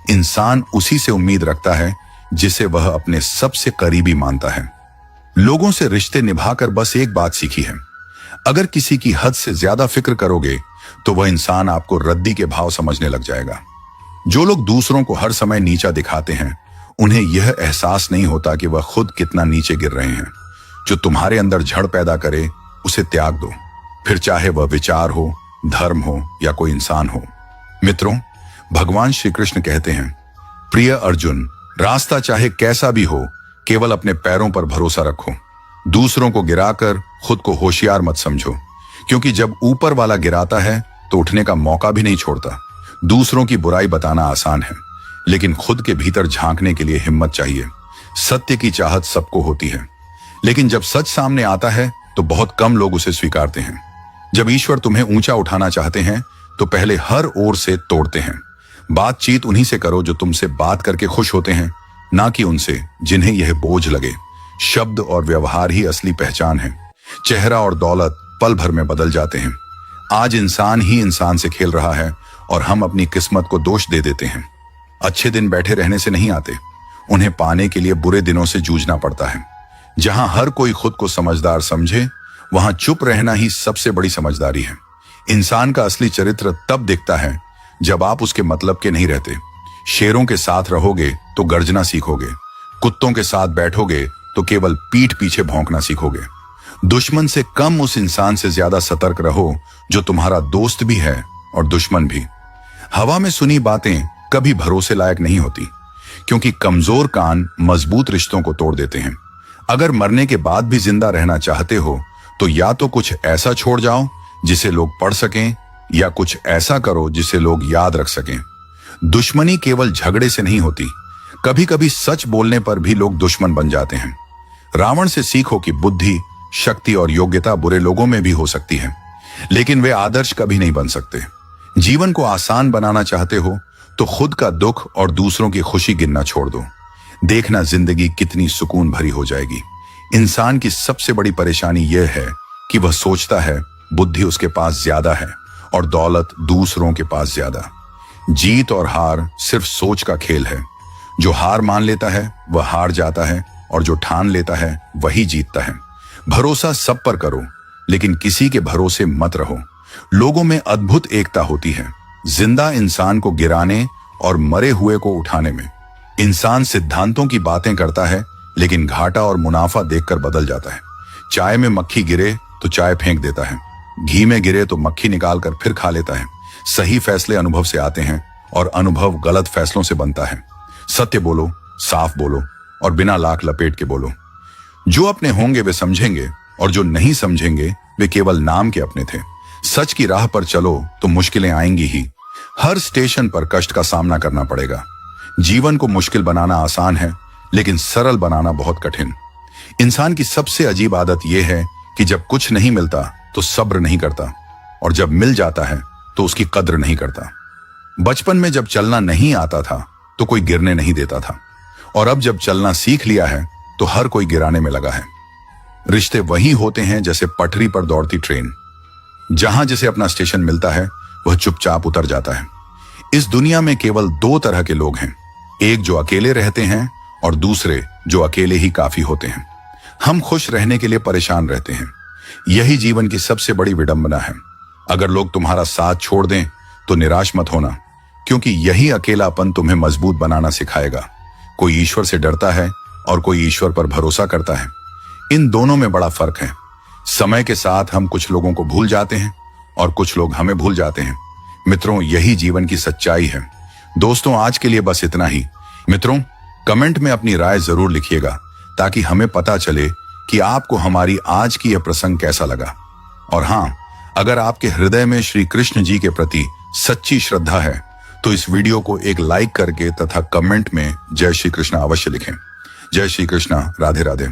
इंसान उसी से उम्मीद रखता है जिसे वह अपने सबसे करीबी मानता है। लोगों से रिश्ते निभाकर बस एक बात सीखी है, अगर किसी की हद से ज्यादा फिक्र करोगे तो वह इंसान आपको रद्दी के भाव समझने लग जाएगा। जो लोग दूसरों को हर समय नीचा दिखाते हैं, उन्हें यह एहसास नहीं होता कि वह खुद कितना नीचे गिर रहे हैं। जो तुम्हारे अंदर झड़ पैदा करे उसे त्याग दो, फिर चाहे वह विचार हो, धर्म हो या कोई इंसान हो। मित्रों, भगवान श्री कृष्ण कहते हैं, प्रिय अर्जुन, रास्ता चाहे कैसा भी हो, केवल अपने पैरों पर भरोसा रखो। दूसरों को गिराकर खुद को होशियार मत समझो, क्योंकि जब ऊपर वाला गिराता है तो उठने का मौका भी नहीं छोड़ता। दूसरों की बुराई बताना आसान है, लेकिन खुद के भीतर झांकने के लिए हिम्मत चाहिए। सत्य की चाहत सबको होती है, लेकिन जब सच सामने आता है तो बहुत कम लोग उसे स्वीकारते हैं। जब ईश्वर तुम्हें ऊंचा उठाना चाहते हैं तो पहले हर ओर से तोड़ते हैं। बातचीत उन्हीं से करो जो तुमसे बात करके खुश होते हैं, ना कि उनसे जिन्हें यह बोझ लगे। शब्द और व्यवहार ही असली पहचान है। चेहरा और दौलत पल भर में बदल जाते हैं। आज इंसान ही इंसान से खेल रहा है और हम अपनी किस्मत को दोष दे देते हैं। अच्छे दिन बैठे रहने से नहीं आते, उन्हें पाने के लिए बुरे दिनों से जूझना पड़ता है। जहां हर कोई खुद को समझदार समझे, वहां चुप रहना ही सबसे बड़ी समझदारी है। इंसान का असली चरित्र तब दिखता है जब आप उसके मतलब के नहीं रहते। शेरों के साथ रहोगे तो गर्जना सीखोगे, कुत्तों के साथ बैठोगे तो केवल पीठ पीछे भौंकना सीखोगे। दुश्मन से कम उस इंसान से ज्यादा सतर्क रहो जो तुम्हारा दोस्त भी है और दुश्मन भी। हवा में सुनी बातें कभी भरोसे लायक नहीं होती, क्योंकि कमजोर कान मजबूत रिश्तों को तोड़ देते हैं। अगर मरने के बाद भी जिंदा रहना चाहते हो तो या तो कुछ ऐसा छोड़ जाओ जिसे लोग पढ़ सकें, या कुछ ऐसा करो जिसे लोग याद रख सकें। दुश्मनी केवल झगड़े से नहीं होती, कभी कभी सच बोलने पर भी लोग दुश्मन बन जाते हैं। रावण से सीखो कि बुद्धि, शक्ति और योग्यता बुरे लोगों में भी हो सकती है, लेकिन वे आदर्श कभी नहीं बन सकते। जीवन को आसान बनाना चाहते हो तो खुद का दुख और दूसरों की खुशी गिनना छोड़ दो। देखना जिंदगी कितनी सुकून भरी हो जाएगी। इंसान की सबसे बड़ी परेशानी यह है कि वह सोचता है बुद्धि उसके पास ज्यादा है और दौलत दूसरों के पास ज्यादा। जीत और हार सिर्फ सोच का खेल है। जो हार मान लेता है वह हार जाता है, और जो ठान लेता है वही जीतता है। भरोसा सब पर करो, लेकिन किसी के भरोसे मत रहो। लोगों में अद्भुत एकता होती है, जिंदा इंसान को गिराने और मरे हुए को उठाने में। इंसान सिद्धांतों की बातें करता है, लेकिन घाटा और मुनाफा देखकर बदल जाता है। चाय में मक्खी गिरे तो चाय फेंक देता है, घी में गिरे तो मक्खी निकालकर फिर खा लेता है। सही फैसले अनुभव से आते हैं, और अनुभव गलत फैसलों से बनता है। सत्य बोलो, साफ बोलो, और बिना लाख लपेट के बोलो। जो अपने होंगे वे समझेंगे, और जो नहीं समझेंगे वे केवल नाम के अपने थे। सच की राह पर चलो तो मुश्किलें आएंगी ही। हर स्टेशन पर कष्ट का सामना करना पड़ेगा। जीवन को मुश्किल बनाना आसान है, लेकिन सरल बनाना बहुत कठिन। इंसान की सबसे अजीब आदत यह है कि जब कुछ नहीं मिलता तो सब्र नहीं करता, और जब मिल जाता है तो उसकी कद्र नहीं करता। बचपन में जब चलना नहीं आता था तो कोई गिरने नहीं देता था, और अब जब चलना सीख लिया है तो हर कोई गिराने में लगा है। रिश्ते वही होते हैं जैसे पटरी पर दौड़ती ट्रेन। जहां जिसे अपना स्टेशन मिलता है वह चुपचाप उतर जाता है। इस दुनिया में केवल दो तरह के लोग हैं, एक जो अकेले रहते हैं और दूसरे जो अकेले ही काफी होते हैं। हम खुश रहने के लिए परेशान रहते हैं। यही जीवन की सबसे बड़ी विडंबना है। अगर लोग तुम्हारा साथ छोड़ दें तो निराश मत होना, क्योंकि यही अकेलापन तुम्हें मजबूत बनाना सिखाएगा। कोई ईश्वर से डरता है और कोई ईश्वर पर भरोसा करता है। इन दोनों में बड़ा फर्क है। समय के साथ हम कुछ लोगों को भूल जाते हैं और कुछ लोग हमें भूल जाते हैं। मित्रों, यही जीवन की सच्चाई है। दोस्तों, आज के लिए बस इतना ही। मित्रों, कमेंट में अपनी राय जरूर लिखिएगा, ताकि हमें पता चले कि आपको हमारी आज की यह प्रसंग कैसा लगा। और हाँ, अगर आपके हृदय में श्री कृष्ण जी के प्रति सच्ची श्रद्धा है तो इस वीडियो को एक लाइक करके तथा कमेंट में जय श्री कृष्ण अवश्य लिखें। जय श्री कृष्ण। राधे राधे।